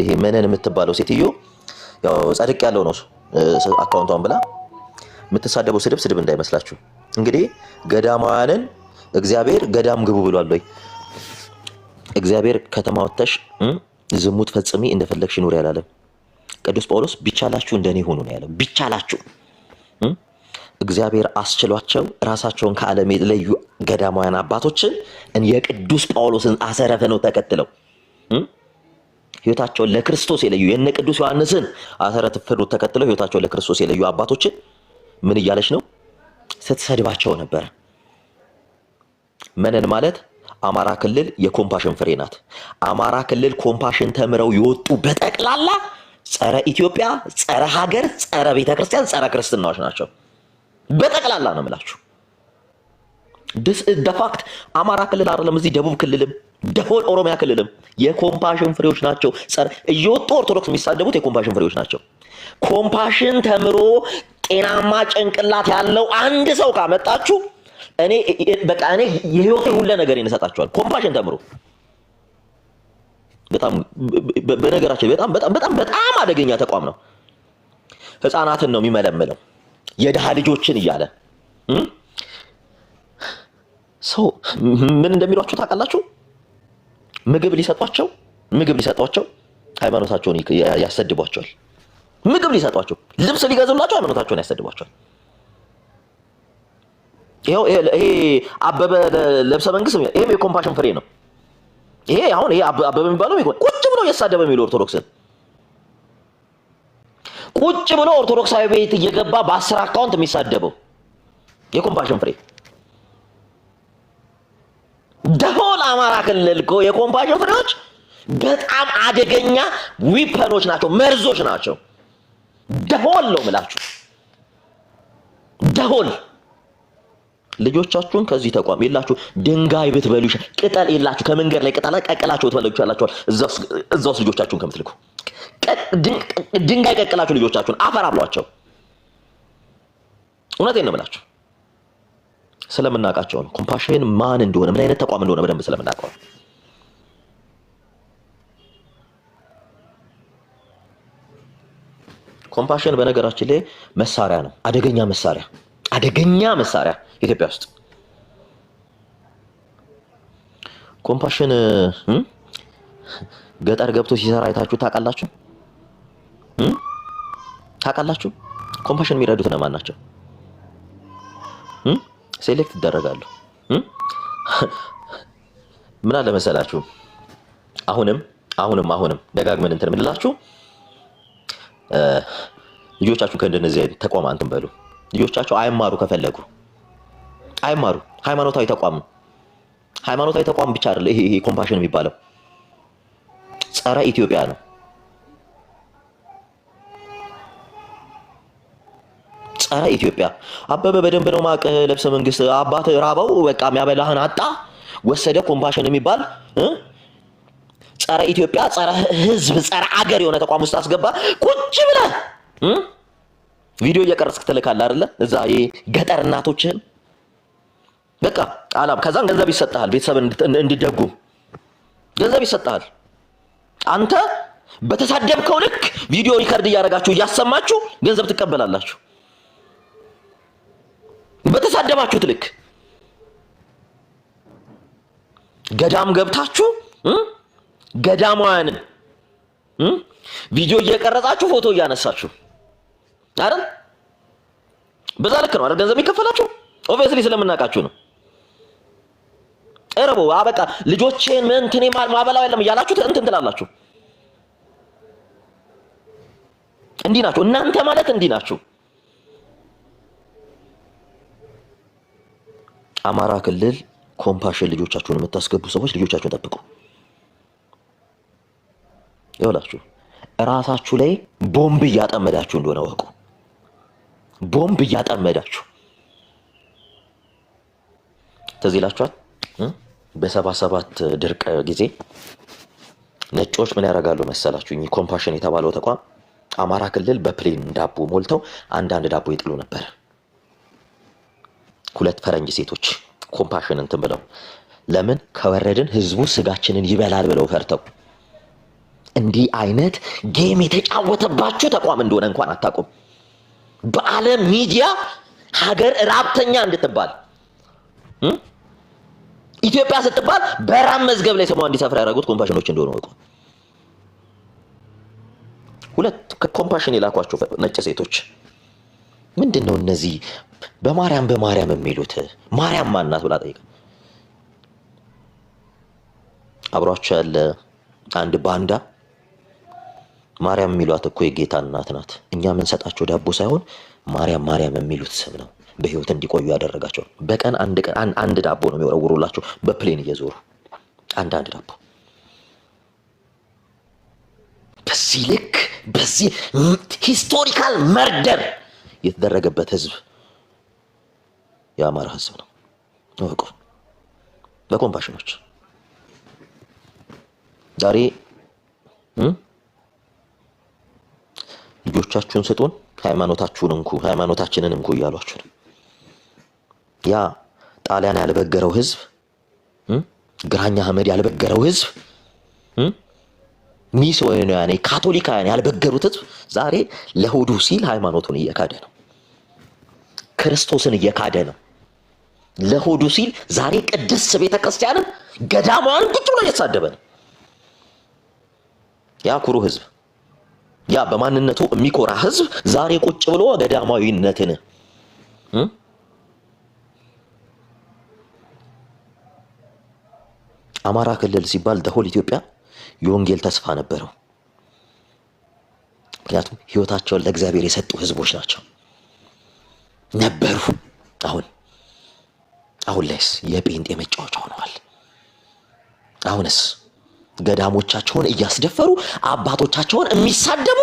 Speaker 1: ይሄ መነን የምትባለው ሴትዮ ያው ጸድቅ ያለው ነው አካውንቷን ብላ የምትሳደበው ስድብ እንዳይመስላችሁ። እንግዲህ ገዳማውያንን እግዚአብሔር ገዳም ግቡ ብሏል ወይ? እግዚአብሔር ከተማ ወጥተሽ ዝሙት ፈጽሚ እንደፈለግሽ ኑሪ ያላለም። ቅዱስ ጳውሎስ ቢቻላችሁ እንደኔ ሆኑ ነው ያለው። ቢቻላችሁ እግዚአብሔር አስችሏቸው ራሳቸውን ከዓለም የለዩ ገዳማውያን አባቶችን የቅዱስ ጳውሎስን አሰረ ፈኖት ተከትለው ህይወታቸውን ለክርስቶስ የለዩ የነ ቅዱስ ዮሐንስን አሰረ ፈኖት ተከትለው ህይወታቸውን ለክርስቶስ የለዩ አባቶችን ምን እያለች ነው? ስትሰድባቸው ነበር። መነን ማለት አማራ ክልል የኮምፓሽን ፍሬ ናት። አማራ ክልል ኮምፓሽን ተምረው የወጡ በጠቅላላ ጸረ ኢትዮጵያ፣ ጸረ ሀገር፣ ጸረ ቤተክርስቲያን፣ ጸረ ክርስትናዎች ናቸው። በጠቅላላ ነው የምላችሁ። this is the fact አማራ ክልል አይደለም እዚህ ደቡብ ክልልም ደሆል ኦሮሚያ ክልልም የኮምፓሽን ፍሬዎች ናቸው እየወጡ ኦርቶዶክስ የሚሳደቡት የኮምፓሽን ፍሬዎች ናቸው ኮምፓሽን ተምሮ ጤናማ ጭንቅላት ያለው አንድ ሰው ካመጣችሁ እኔ በቃ እኔ የህይወቴ ሁሉ ነገር ይነሳጣቸዋል ኮምፓሽን ተምሮ በጣም በነገራችን በጣም አደገኛ ተቋም ነው ህፃናትን ነው የሚመለመለው የደሃ ልጆችን እያለ ሰው ምን እንደሚሏቸው ታውቃላችሁ ምግብ ሊሰጧቸው ሃይማኖታቸውን ያሰድቧቸዋል ምግብ ሊሰጧቸው ልብስ ሊገዙላቸው ሃይማኖታቸውን ያሰድቧቸዋል ይሄ አበበ ለብሰ መንግስት ይሄ የኮምፓሽን ፍሬ ነው ይሄ አሁን ይሄ አበበ የሚባለው ቁጭ ብሎ ያሳደበ የሚለው ኦርቶዶክስን ቁጭ ብሎ ኦርቶዶክሳዊ ቤት እየገባ በ10 አካውንት የሚሳደበው የኮምፓሽን ፍሬ ደሆል አማራ ክልል የኮምፓሽን ፍሬዎች በጣም አደገኛ ዊፐኖች ናቸው መርዞች ናቸው ደሆል ነው ምላችሁ ደሆል ልጆቻችሁን ከዚህ ተቋም የላችሁ ድንጋይ ብትበሉ ቅጠል የላችሁ ከመንገድ ላይ ቅጠል ቀቀላችሁ ትበሉ ይችላልላችኋል እዛውስ ልጆቻችሁን ከምትልኩ ድንጋይ ቀቀላችሁ ልጆቻችሁን አፈር አብሏቸው እውነቴን ነው ምላችሁ ስለምናቃቸው ነው ኮምፓሽን ማን እንደሆነ ምን አይነት ተቋም እንደሆነ በደንብ ስለምናቀው ኮምፓሽን በነገራችን ላይ መሳሪያ ነው አደገኛ መሳሪያ ኢትዮጵያ ውስጥ ኮምፓሽን ገጠር ገብቶ ሲሰራ አይታችሁ ታውቃላችሁ ኮምፓሽን የሚረዱት ነው ማን ናቸው ሴሌክት ይደረጋሉ ምን አለ መሰላችሁ አሁንም ደጋግመን እንትን ምንላችሁ ልጆቻችሁ ከእንደነዚህ ተቋም አንተም በሉ ልጆቻችሁ አይማሩ ከፈለጉ አይማሩ ሃይማኖታዊ ተቋም ብቻ አይደለም ይሄ ኮምፓሽን የሚባለው ጸረ ኢትዮጵያ ነው ጸረ ኢትዮጵያ አበበ በደንብ ነው ማቀ ለብሰ መንግስት አባት ራባው በቃ የሚያበላህን አጣ ወሰደ ኮምፓሽን የሚባል ጸረ ኢትዮጵያ ጸረ ህዝብ ጸረ አገር የሆነ ተቋም ውስጥ አስገባ ቁጭ ብለህ ቪዲዮ እየቀረጽክ ትልካለህ አይደለ እዛ የገጠር እናቶችህን በቃ አላም ከዛን ገንዘብ ይሰጣል ቤተሰብ እንዲደጉ ገንዘብ ይሰጣል አንተ በተሳደብከው ልክ ቪዲዮ ሪከርድ እያደረጋችሁ እያሰማችሁ ገንዘብ ትቀበላላችሁ በተሳደባችሁት ልክ ገዳም ገብታችሁ ገዳማውያንን ቪዲዮ እየቀረጻችሁ ፎቶ እያነሳችሁ አይደል በዛ ልክ ነው አይደል ገንዘብ ይከፈላችሁ ኦብቪየስሊ ስለምናቃችሁ ነው እረቦ አበቃ ልጆቼን ምን እንትኔ ማበላው የለም እያላችሁ እንትን ትላላችሁ እንዲህ ናችሁ እናንተ ማለት እንዲህ ናችሁ አማራ ክልል ኮምፓሽን ልጆቻችሁን የምታስገቡ ሰዎች ልጆቻችሁን ጠብቁ ይኸውላችሁ ራሳችሁ ላይ ቦምብ እያጠመዳችሁ እንደሆነ ወቁ ቦምብ እያጠመዳችሁ ትዝ ይላችኋል በ77 ድርቅ ጊዜ ነጮች ምን ያደርጋሉ መሰላችሁ ኮምፓሽን የተባለው ተቋም አማራ ክልል በፕሌን ዳቦ ሞልተው አንዳንድ ዳቦ ይጥሉ ነበር ሁለት ፈረንጅ ሴቶች ኮምፓሽን እንትን ብለው ለምን ከወረድን ህዝቡ ስጋችንን ይበላል ብለው ፈርተው እንዲህ አይነት ጌም የተጫወተባችሁ ተቋም እንደሆነ እንኳን አታውቁም በዓለም ሚዲያ ሀገር ራብተኛ እንድትባል ኢትዮጵያ ስትባል በራም መዝገብ ላይ ስሟ እንዲሰፍር ያደረጉት ኮምፓሽኖች እንደሆነ ወቁ ሁለት ኮምፓሽን የላኳቸው ነጭ ሴቶች ምንድነው እነዚህ በማርያም የሚሉት ማርያም ማናት ብላ ጠይቃ አብሯቸው ያለ አንድ ባንዳ ማርያም የሚሏት እኮ የጌታ እናት ናት እኛ ምን ሰጣቸው ዳቦ ሳይሆን ማርያም የሚሉት ስም ነው በህይወት እንዲቆዩ ያደረጋቸው በቀን አንድ ዳቦ ነው የሚወረውሩላቸው በፕሌን እየዞሩ አንድ ዳቦ በዚህ ልክ በዚህ ሂስቶሪካል መርደር የተደረገበት ህዝብ የአማራ ህዝብ ነው እወቁ። በኮምፓሽኖች ዛሬ ልጆቻችሁን ስጡን፣ ሃይማኖታችሁን እንኩ፣ ሃይማኖታችንን እንኩ እያሏችሁ ነው። ያ ጣሊያን ያልበገረው ህዝብ፣ ግራኛ አህመድ ያልበገረው ህዝብ፣ ሚስዮናውያን ካቶሊካውያን ያልበገሩት ህዝብ ዛሬ ለሆዱ ሲል ሃይማኖቱን እየካደ ነው። ክርስቶስን እየካደ ነው። ለሆዱ ሲል ዛሬ ቅድስት ቤተክርስቲያንን ገዳሟን ቁጭ ብሎ እየተሳደበ ነው። ያ ኩሩ ህዝብ፣ ያ በማንነቱ የሚኮራ ህዝብ ዛሬ ቁጭ ብሎ ገዳማዊነትን አማራ ክልል ሲባል ደሆል ኢትዮጵያ የወንጌል ተስፋ ነበረው። ምክንያቱም ህይወታቸውን ለእግዚአብሔር የሰጡ ህዝቦች ናቸው ነበሩ። አሁን ላይስ የጴንጤ መጫወቻ ሆነዋል። አሁንስ ገዳሞቻቸውን እያስደፈሩ አባቶቻቸውን የሚሳደቡ።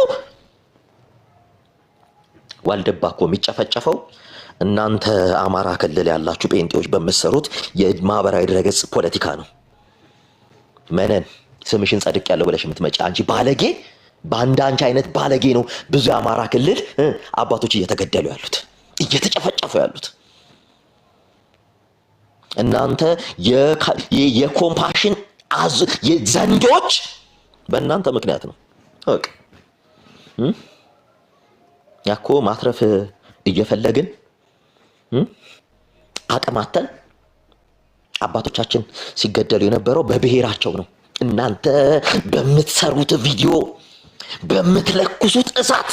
Speaker 1: ዋልድባ እኮ የሚጨፈጨፈው እናንተ አማራ ክልል ያላችሁ ጴንጤዎች በምትሰሩት የማህበራዊ ድረገጽ ፖለቲካ ነው። መነን ስምሽን ጸድቅ ያለው ብለሽ የምትመጪ አንቺ ባለጌ፣ በአንድ አንቺ አይነት ባለጌ ነው ብዙ የአማራ ክልል አባቶች እየተገደሉ ያሉት፣ እየተጨፈጨፉ ያሉት። እናንተ የኮምፓሽን ዘንዶች በእናንተ ምክንያት ነው። ያኮ ማትረፍ እየፈለግን አቅማተን አባቶቻችን ሲገደሉ የነበረው በብሔራቸው ነው። እናንተ በምትሰሩት ቪዲዮ፣ በምትለኩሱት እሳት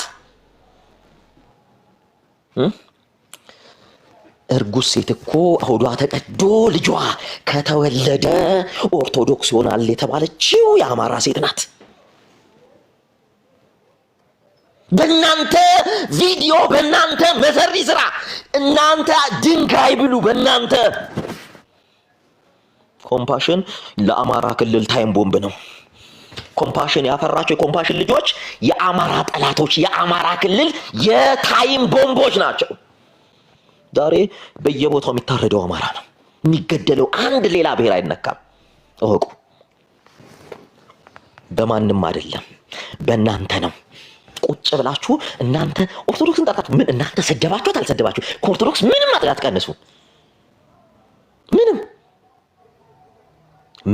Speaker 1: እርጉዝ ሴት እኮ ሆዷ ተቀዶ ልጇ ከተወለደ ኦርቶዶክስ ይሆናል የተባለችው የአማራ ሴት ናት። በእናንተ ቪዲዮ፣ በእናንተ መሰሪ ስራ እናንተ ድንጋይ ብሉ። በእናንተ ኮምፓሽን ለአማራ ክልል ታይም ቦምብ ነው። ኮምፓሽን ያፈራቸው የኮምፓሽን ልጆች የአማራ ጠላቶች፣ የአማራ ክልል የታይም ቦምቦች ናቸው። ዛሬ በየቦታው የሚታረደው አማራ ነው የሚገደለው። አንድ ሌላ ብሔር አይነካም። እወቁ። በማንም አይደለም፣ በእናንተ ነው። ቁጭ ብላችሁ እናንተ ኦርቶዶክስን ጠርታችሁ ምን እናንተ ሰደባችሁት አልሰደባችሁ ከኦርቶዶክስ ምንም አትቀንሱ። ምንም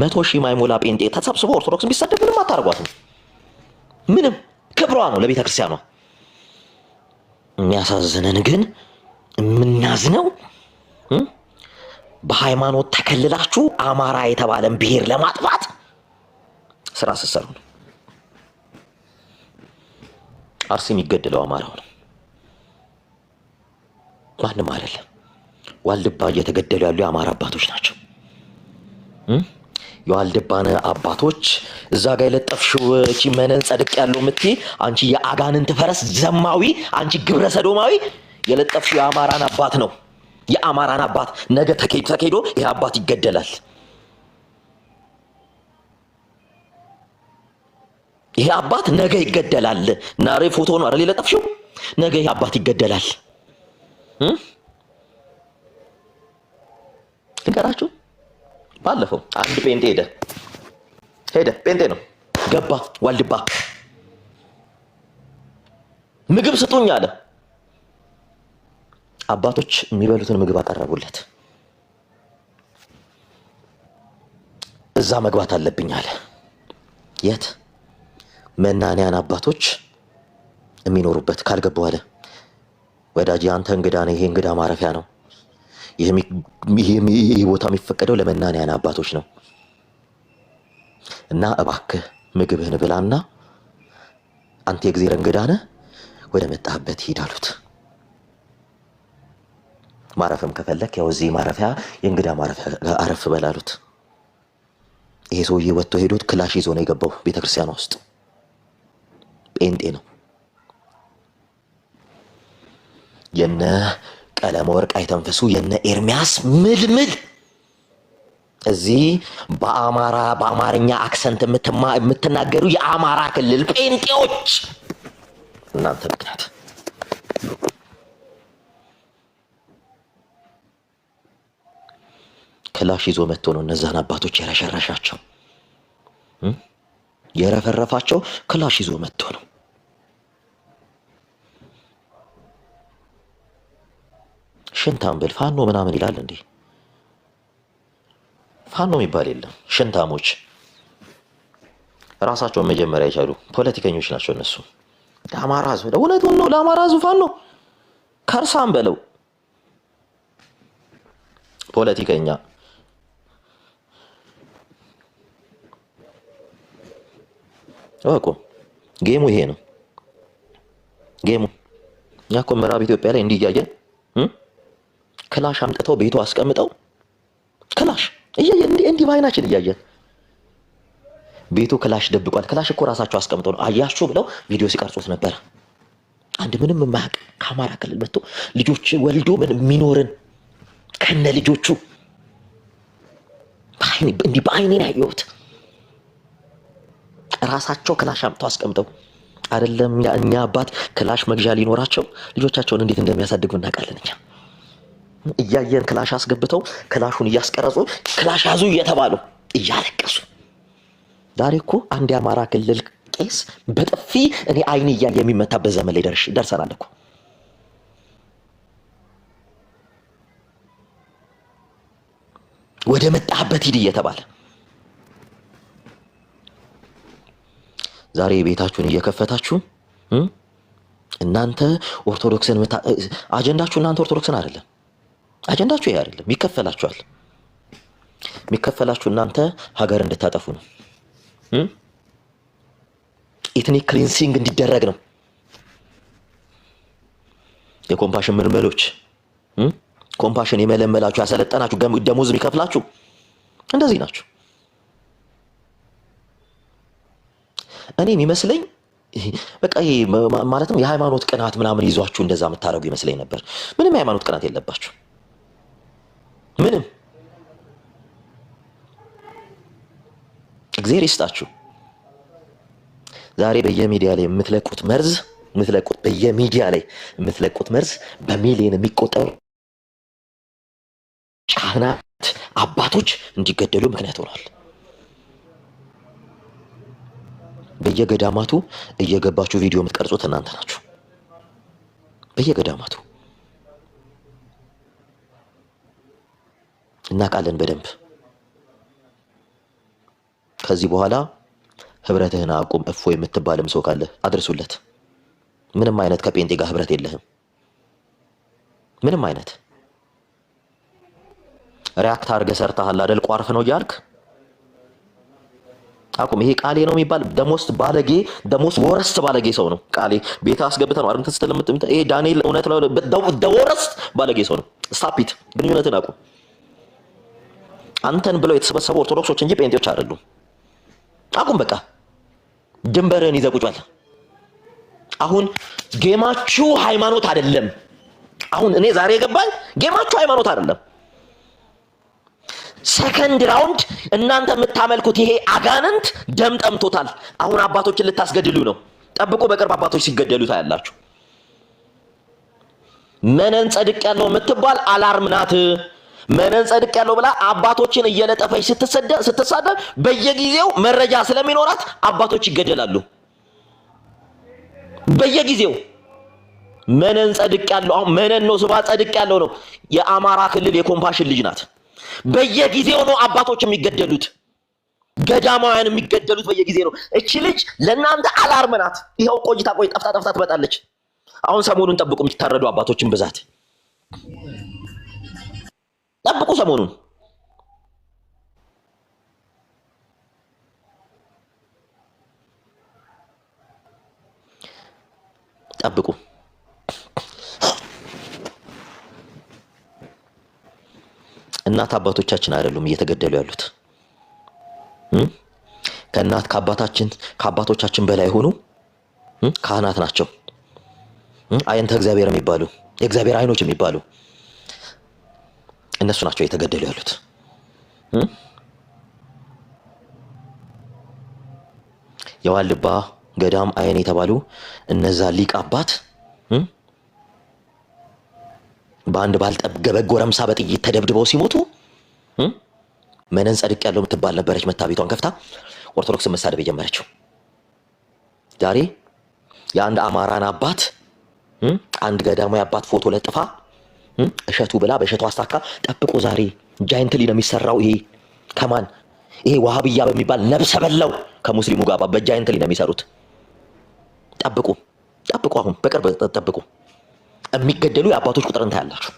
Speaker 1: 100 ሺህ ማይሞላ ጴንጤ ተሰብስቦ ኦርቶዶክስን ቢሰደብ ምንም አታርጓትም። ምንም ክብሯ ነው ለቤተ ክርስቲያኗ። የሚያሳዝነን ግን የምናዝነው በሃይማኖት ተከልላችሁ አማራ የተባለን ብሔር ለማጥፋት ስራ ስትሰሩ ነው። አርሲ የሚገደለው አማራው ነው፣ ማንም አይደለም። ዋልድባ እየተገደሉ ያሉ የአማራ አባቶች ናቸው። የዋልድባን አባቶች እዛ ጋር የለጠፍሽው እቺ መነን ጸድቅ ያለው የምትይ አንቺ የአጋንንት ፈረስ ዘማዊ፣ አንቺ ግብረ ሰዶማዊ የለጠፍሽው የአማራን አባት ነው። የአማራን አባት ነገ ተከዶ ይሄ አባት ይገደላል። ይሄ አባት ነገ ይገደላል። ናሬ ፎቶ ነው አይደል የለጠፍሽው? ነገ ይሄ አባት ይገደላል። ልንገራችሁ፣ ባለፈው አንድ ጴንጤ ሄደ ጴንጤ ነው ገባ ዋልድባ፣ ምግብ ስጡኝ አለ። አባቶች የሚበሉትን ምግብ አቀረቡለት። እዛ መግባት አለብኝ አለ። የት? መናንያን አባቶች የሚኖሩበት ካልገባው አለ። ወዳጅ አንተ እንግዳ ነህ፣ ይሄ እንግዳ ማረፊያ ነው። ይሄ ቦታ የሚፈቀደው ለመናንያን አባቶች ነው እና እባክህ ምግብህን ብላና አንተ የእግዚአብሔር እንግዳ ነህ፣ ወደ መጣህበት ሂድ አሉት። ማረፍም ከፈለክ ያው እዚህ ማረፊያ የእንግዳ ማረፊያ አረፍ በላሉት። ይሄ ሰውዬ ወጥቶ ሄዶት ክላሽ ይዞ ነው የገባው ቤተክርስቲያኗ ውስጥ። ጴንጤ ነው። የነ ቀለመ ወርቅ አይተንፈሱ የነ ኤርሚያስ ምልምል እዚህ በአማርኛ አክሰንት የምትናገሩ የአማራ ክልል ጴንጤዎች እናንተ ምክንያት ክላሽ ይዞ መጥቶ ነው እነዛን አባቶች የረሸረሻቸው የረፈረፋቸው። ክላሽ ይዞ መጥቶ ነው። ሽንታም ብል ፋኖ ምናምን ይላል እንዴ? ፋኖ የሚባል የለም። ሽንታሞች ራሳቸውን መጀመሪያ የቻሉ ፖለቲከኞች ናቸው እነሱ። ለአማራ ህዝብ እውነቱን ነው። ለአማራ ህዝብ ፋኖ ከርሳም በለው ፖለቲከኛ እኮ ጌሙ ይሄ ነው ጌሙ። እኛ እኮ ምዕራብ ኢትዮጵያ ላይ እንዲያየን ክላሽ አምጥተው ቤቱ አስቀምጠው ክላሽ እያየን እንዲህ በዓይናችን እያየን ቤቱ ክላሽ ደብቋል። ክላሽ እኮ ራሳቸው አስቀምጠው ነው አያችሁ ብለው ቪዲዮ ሲቀርጹት ነበር። አንድ ምንም የማያውቅ ከአማራ ክልል መጥቶ ልጆች ወልዶ ምን የሚኖርን ከነ ልጆቹ እንዲህ በዓይኔ ነው ያየሁት። ራሳቸው ክላሽ አምጥተው አስቀምጠው አይደለም እኛ አባት ክላሽ መግዣ ሊኖራቸው ልጆቻቸውን እንዴት እንደሚያሳድጉ እናውቃለን። እኛ እያየን ክላሽ አስገብተው ክላሹን እያስቀረጹ ክላሽ ያዙ እየተባሉ እያለቀሱ ዛሬ እኮ አንድ የአማራ ክልል ቄስ በጥፊ እኔ አይኔ እያየ የሚመታበት ዘመን ላይ ደርሰናል እኮ። ወደ መጣህበት ሂድ እየተባለ ዛሬ ቤታችሁን እየከፈታችሁ እናንተ ኦርቶዶክስን አጀንዳችሁ እናንተ ኦርቶዶክስን አይደለም። አጀንዳችሁ ይሄ አይደለም። ይከፈላችኋል። የሚከፈላችሁ እናንተ ሀገር እንድታጠፉ ነው። ኢትኒክ ክሊንሲንግ እንዲደረግ ነው። የኮምፓሽን ምልመሎች ኮምፓሽን የመለመላችሁ ያሰለጠናችሁ ደሞዝ የሚከፍላችሁ እንደዚህ ናችሁ። እኔ የሚመስለኝ በቃ ይሄ ማለትም የሃይማኖት ቅናት ምናምን ይዟችሁ እንደዛ የምታደርጉ ይመስለኝ ነበር። ምንም የሃይማኖት ቅናት የለባችሁ። ምንም እግዚአብሔር ይስጣችሁ። ዛሬ በየሚዲያ ላይ የምትለቁት መርዝ በሚሊዮን የሚቆጠሩ ካህናት አባቶች እንዲገደሉ ምክንያት ሆኗል። በየገዳማቱ እየገባችሁ ቪዲዮ የምትቀርጹት እናንተ ናችሁ። በየገዳማቱ እናውቃለን በደንብ። ከዚህ በኋላ ህብረትህን አቁም። እፎ የምትባልም ሰው ካለ አድርሱለት። ምንም አይነት ከጴንጤ ጋር ህብረት የለህም። ምንም አይነት ሪያክት አድርገህ ሰርተሃል አይደል? ቋርፍ ነው እያልክ አቁም። ይሄ ቃሌ ነው የሚባል ደሞስ ባለጌ ደሞስ ወረስት ባለጌ ሰው ነው። ቃሌ ቤታ አስገብተህ ነው አርንተ ስትለምጥ ይሄ ዳንኤል እውነት ነው። ደወረስት ባለጌ ሰው ነው። ስታፒት ግንኙነትን አቁም። አንተን ብለው የተሰበሰቡ ኦርቶዶክሶች እንጂ ጴንጤዎች አይደሉም። አቁም በቃ። ድንበርህን ይዘህ ቁጭ በል። አሁን ጌማችሁ ሃይማኖት አይደለም። አሁን እኔ ዛሬ የገባኝ ጌማችሁ ሃይማኖት አይደለም። ሰከንድ ራውንድ እናንተ የምታመልኩት ይሄ አጋንንት ደም ጠምቶታል። አሁን አባቶችን ልታስገድሉ ነው። ጠብቆ በቅርብ አባቶች ሲገደሉ ታያላችሁ። መነን ጸድቅ ያለው የምትባል አላርም ናት። መነን ጸድቅ ያለው ብላ አባቶችን እየለጠፈች ስትሳደብ በየጊዜው መረጃ ስለሚኖራት አባቶች ይገደላሉ። በየጊዜው መነን ጸድቅ ያለው አሁን መነን ነው ስባ ጸድቅ ያለው ነው። የአማራ ክልል የኮምፓሽን ልጅ ናት። በየጊዜው ነው አባቶች የሚገደሉት፣ ገዳማውያን የሚገደሉት በየጊዜ ነው። እቺ ልጅ ለእናንተ አላርም ናት። ይኸው ጠፍታ ትመጣለች። አሁን ሰሞኑን ጠብቁ፣ የሚታረዱ አባቶችን ብዛት ጠብቁ። ሰሞኑን ጠብቁ። እናት አባቶቻችን አይደሉም እየተገደሉ ያሉት። ከእናት ከአባቶቻችን በላይ ሆኑ ካህናት ናቸው። አይንተ እግዚአብሔር የሚባሉ የእግዚአብሔር አይኖች የሚባሉ እነሱ ናቸው እየተገደሉ ያሉት። የዋልባ ገዳም አይን የተባሉ እነዛ ሊቅ አባት በአንድ ባልጠገበ ጎረምሳ በጥይት ተደብድበው ሲሞቱ መነን ጸድቅ ያለው የምትባል ነበረች መታ ቤቷን ከፍታ ኦርቶዶክስን መሳደብ የጀመረችው። ዛሬ የአንድ አማራን አባት አንድ ገዳማዊ አባት ፎቶ ለጥፋ እሸቱ ብላ በእሸቱ አስታካ ጠብቆ ዛሬ ጃይንትሊ ነው የሚሰራው። ይሄ ከማን ይሄ ዋሃብያ በሚባል ነብሰ በላው ከሙስሊሙ ጋር በጃይንትሊ ነው የሚሰሩት። ጠብቁ ጠብቁ፣ አሁን በቅርብ ጠብቁ። የሚገደሉ የአባቶች ቁጥር እንታያላችሁ።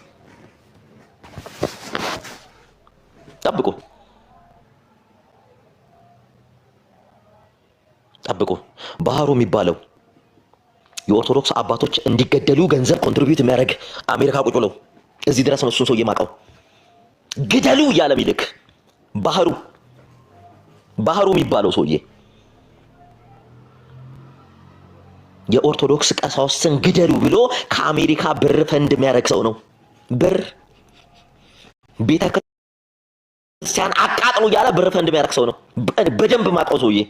Speaker 1: ጠብቁ ጠብቁ። ባህሩ የሚባለው የኦርቶዶክስ አባቶች እንዲገደሉ ገንዘብ ኮንትሪቢዩት የሚያደርግ አሜሪካ ቁጭ ብለው እዚህ ድረስ ነው እሱን ሰውዬ ማቀው ግደሉ እያለ ሚልክ ባህሩ የሚባለው ሰውዬ የኦርቶዶክስ ቀሳውስትን ግደሉ ብሎ ከአሜሪካ ብር ፈንድ የሚያደርግ ሰው ነው። ብር ቤተ ክርስቲያን አቃጥሉ እያለ ብር ፈንድ የሚያደርግ ሰው ነው። በደንብ ማቀው ሰውዬ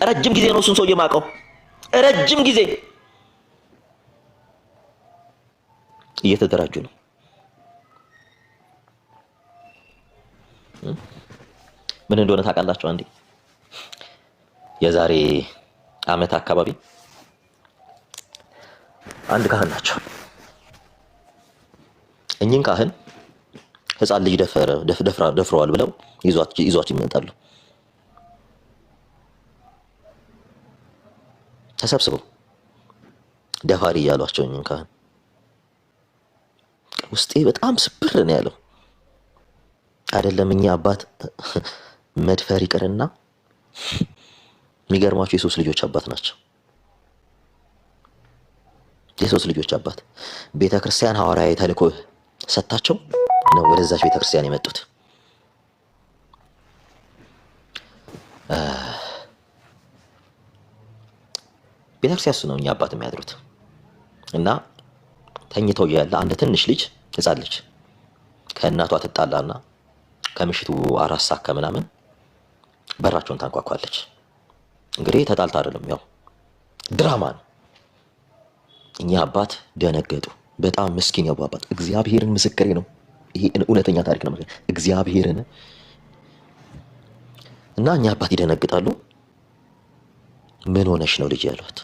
Speaker 1: ረጅም ጊዜ ነው እሱን ሰውዬ ማቀው ረጅም ጊዜ እየተደራጁ ነው። ምን እንደሆነ ታውቃላችሁ? አንዴ የዛሬ አመት አካባቢ አንድ ካህን ናቸው። እኚህን ካህን ህፃን ልጅ ደፍረዋል ብለው ይዟቸው ይመጣሉ። ተሰብስበው ደፋሪ እያሏቸው እኚህን ካህን ውስጤ በጣም ስብር ነው ያለው። አይደለም እኛ አባት መድፈር ይቅርና የሚገርማቸው የሶስት ልጆች አባት ናቸው። የሶስት ልጆች አባት ቤተ ክርስቲያን ሐዋርያዊ ተልእኮ ሰጣቸው ነው ወደዛች ቤተ ክርስቲያን የመጡት። ቤተ ክርስቲያን እሱ ነው እኛ አባት የሚያድሩት እና ተኝተው ያለ አንድ ትንሽ ልጅ ህፃን ልጅ ከእናቷ ትጣላና ከምሽቱ 4 ሰዓት ከምናምን በራቸውን ታንኳኳለች። እንግዲህ ተጣልታ አይደለም፣ ያው ድራማ ነው። እኛ አባት ደነገጡ። በጣም ምስኪን ያው አባት እግዚአብሔርን ምስክሬ ነው፣ ይሄ እውነተኛ ታሪክ ነው። እግዚአብሔርን እና እኛ አባት ይደነግጣሉ። ምን ሆነሽ ነው ልጅ ያሏት?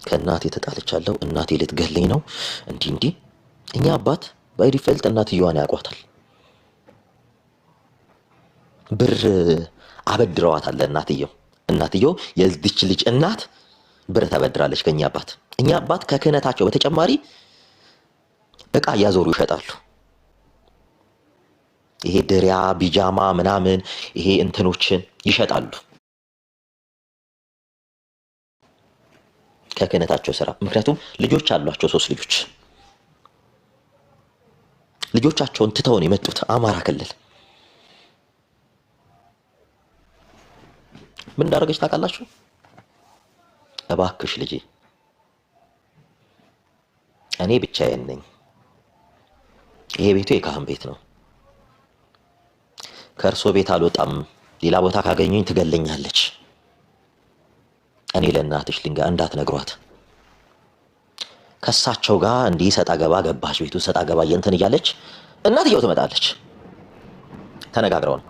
Speaker 1: ከእናቴ ተጣልቻለሁ፣ እናቴ ልትገለኝ ነው እንዲህ። እኛ አባት ባይዲፈልጥ እናትየዋን ያውቋታል። ብር አበድረዋታል እናትየው የዚች ልጅ እናት ብር ተበድራለች ከኛ አባት። እኛ አባት ከክህነታቸው በተጨማሪ እቃ እያዞሩ ይሸጣሉ። ይሄ ድሪያ ቢጃማ ምናምን ይሄ እንትኖችን ይሸጣሉ ከክህነታቸው ስራ። ምክንያቱም ልጆች አሏቸው፣ 3 ልጆች። ልጆቻቸውን ትተው ነው የመጡት አማራ ክልል። ምን እንዳደረገች ታውቃላችሁ? እባክሽ ልጄ እኔ ብቻዬን ነኝ፣ ይሄ ቤቱ የካህን ቤት ነው፣ ከእርሶ ቤት አልወጣም፣ ሌላ ቦታ ካገኙኝ ትገለኛለች። እኔ ለእናትሽ እንዳትነግሯት። ከሳቸው ጋር እንዲህ ሰጣ ገባ ገባች። ቤቱ ሰጣ ገባ እንትን እያለች እናትየው ትመጣለች። ተነጋግረው ነው።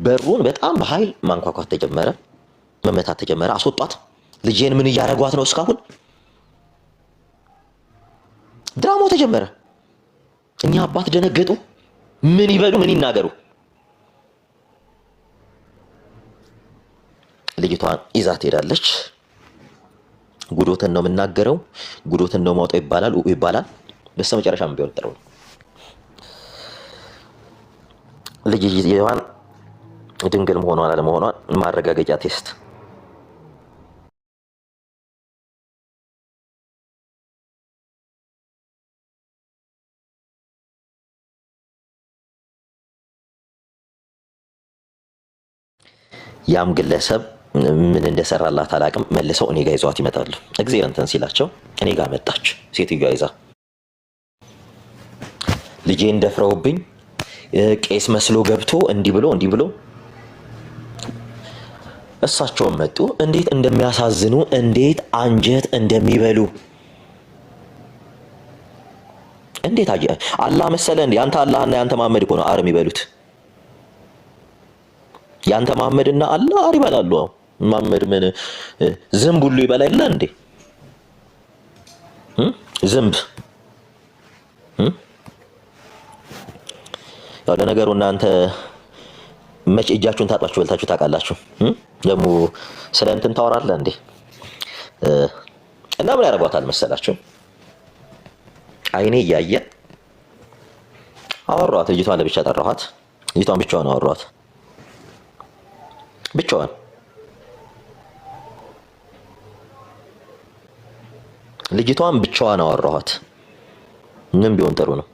Speaker 1: በሩን በጣም በኃይል ማንኳኳት ተጀመረ፣ መመታት ተጀመረ። አስወጧት። ልጄን ምን እያደረጓት ነው? እስካሁን ድራማው ተጀመረ። እኛ አባት ደነገጡ። ምን ይበሉ ምን ይናገሩ? ልጅቷን ይዛ ትሄዳለች። ጉዶትን ነው የምናገረው፣ ጉዶትን ነው ማውጣው ይባላል። በስተመጨረሻ ምን ቢሆን ጥሩ ነው? ልጅቷን ድንግል መሆኗን አለመሆኗን ማረጋገጫ ቴስት ያም ግለሰብ ምን እንደሰራላት አላቅም። መልሰው እኔ ጋር ይዘዋት ይመጣሉ። እግዚአብሔር እንትን ሲላቸው እኔ ጋር መጣች ሴትዮዋ ይዛ። ልጄን ደፍረውብኝ ቄስ መስሎ ገብቶ እንዲህ ብሎ እሳቸውም መጡ። እንዴት እንደሚያሳዝኑ፣ እንዴት አንጀት እንደሚበሉ እንዴት አላህ መሰለ እንዴ? ያንተ አላህና ያንተ መሐመድ እኮ ነው አር የሚበሉት። ያንተ መሐመድና አላህ አር ይበላሉ። መሐመድ ምን ዝንብ ሁሉ ይበላ የለ እንዴ? ዝንብ ያው ለነገሩ እናንተ መቼ እጃችሁን ታጥባችሁ በልታችሁ ታውቃላችሁ? ደግሞ ስለ እንትን ታወራለህ እንዴ? እና ምን ያደርጓታል መሰላችሁ? አይኔ እያየ አወሯት። ልጅቷን ለብቻ ጠራኋት። ልጅቷን ብቻዋን አወሯት። ብቻዋን ልጅቷን ብቻዋን አወሯት። ምን ቢሆን ጥሩ ነው?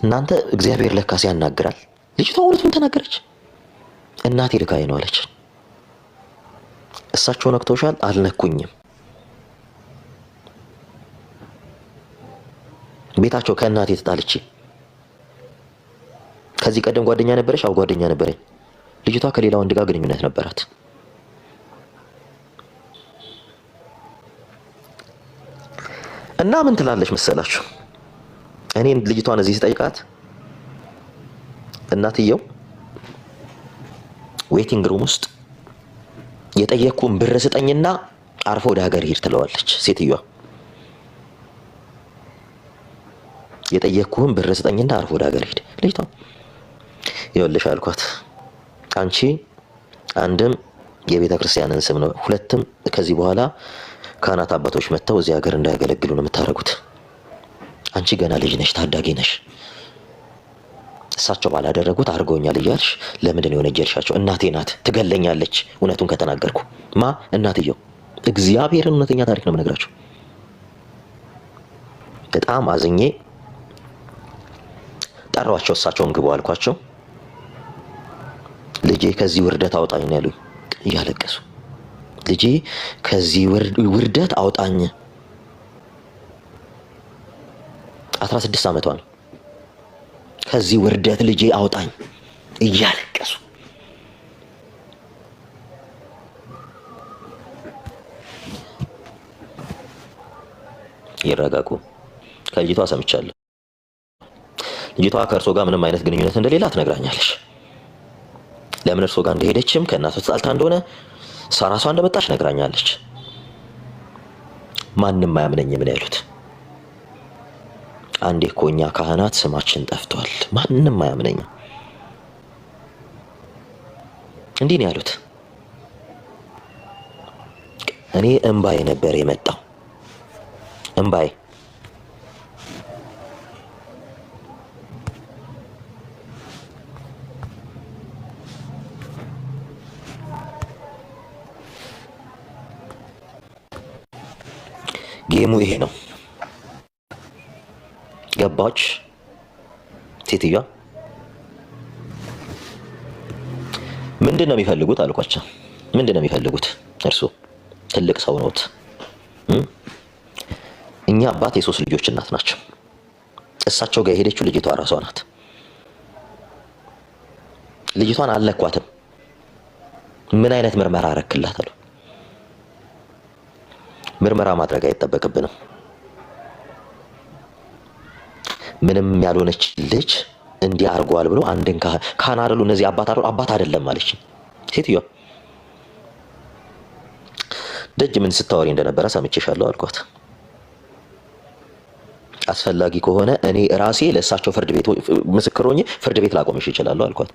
Speaker 1: እናንተ እግዚአብሔር ለካስ ያናግራል። ልጅቷ እውነቱን ተናገረች። እናቴ ልካኝ ነው አለች። እሳቸው ነክቶሻል? አልነኩኝም። ቤታቸው ከእናቴ ተጣልቼ። ከዚህ ቀደም ጓደኛ ነበረች? አው ጓደኛ ነበረኝ። ልጅቷ ከሌላ ወንድ ጋር ግንኙነት ነበራት። እና ምን ትላለች መሰላችሁ? እኔን ልጅቷን እዚህ ስጠይቃት እናትየው ዌቲንግ ሩም ውስጥ የጠየቅኩን ብር ስጠኝና አርፎ ወደ ሀገር ሄድ ትለዋለች ሴትዮዋ። የጠየቅኩን ብር ስጠኝና አርፎ ወደ ሀገር ሄድ። ልጅቷ ይኸውልሽ አልኳት፣ አንቺ አንድም የቤተ ክርስቲያንን ስም ነው፣ ሁለትም ከዚህ በኋላ ካህናት አባቶች መጥተው እዚህ ሀገር እንዳያገለግሉ ነው የምታደርጉት። አንቺ ገና ልጅ ነሽ፣ ታዳጊ ነሽ። እሳቸው ባላደረጉት አድርገውኛል እያልሽ ለምንድን የሆነ ጀርሻቸው? እናቴ ናት፣ ትገለኛለች እውነቱን ከተናገርኩ። ማ እናትየው። እግዚአብሔርን እውነተኛ ታሪክ ነው የምነግራቸው። በጣም አዝኜ ጠሯቸው። እሳቸውን ግቡ አልኳቸው። ልጄ ከዚህ ውርደት አውጣኝ ነው ያሉኝ እያለቀሱ። ልጄ ከዚህ ውርደት አውጣኝ። 16 ዓመቷ ነው። ከዚህ ውርደት ልጄ አውጣኝ እያለቀሱ። ይረጋጉ። ከልጅቷ ሰምቻለሁ። ልጅቷ ከእርሶ ጋር ምንም አይነት ግንኙነት እንደሌላ ትነግራኛለች። ለምን እርሶ ጋር እንደሄደችም ከእናቷ ተጣልታ እንደሆነ ራሷ እንደመጣች ነግራኛለች። ማንም አያምነኝም ነው ያሉት። አንዴ እኮ እኛ ካህናት ስማችን ጠፍቷል፣ ማንም አያምነኝም። እንዲህ ነው ያሉት። እኔ እምባዬ ነበር የመጣው፣ እምባዬ። ጌሙ ይሄ ነው። ገባች ሴትዮዋ። ምንድን ነው የሚፈልጉት አልኳቸው። ምንድን ነው የሚፈልጉት? እርሱ ትልቅ ሰው ነዎት። እኛ አባት የ3 ልጆች እናት ናቸው። እሳቸው ጋር የሄደችው ልጅቷ ራሷ ናት። ልጅቷን አልነኳትም። ምን አይነት ምርመራ አረክላት አሉ። ምርመራ ማድረግ አይጠበቅብንም። ምንም ያልሆነች ልጅ እንዲህ አድርጓል ብሎ አንድን ካህን አይደሉ እነዚህ አባት አይደለም ማለች ሴትዮዋ። ደጅ ምን ስታወሪ እንደነበረ ሰምቼሻለሁ አልኳት። አስፈላጊ ከሆነ እኔ ራሴ ለእሳቸው ፍርድ ቤት ምስክር ሆኜ ፍርድ ቤት ላቆምሽ ይችላለሁ አልኳት።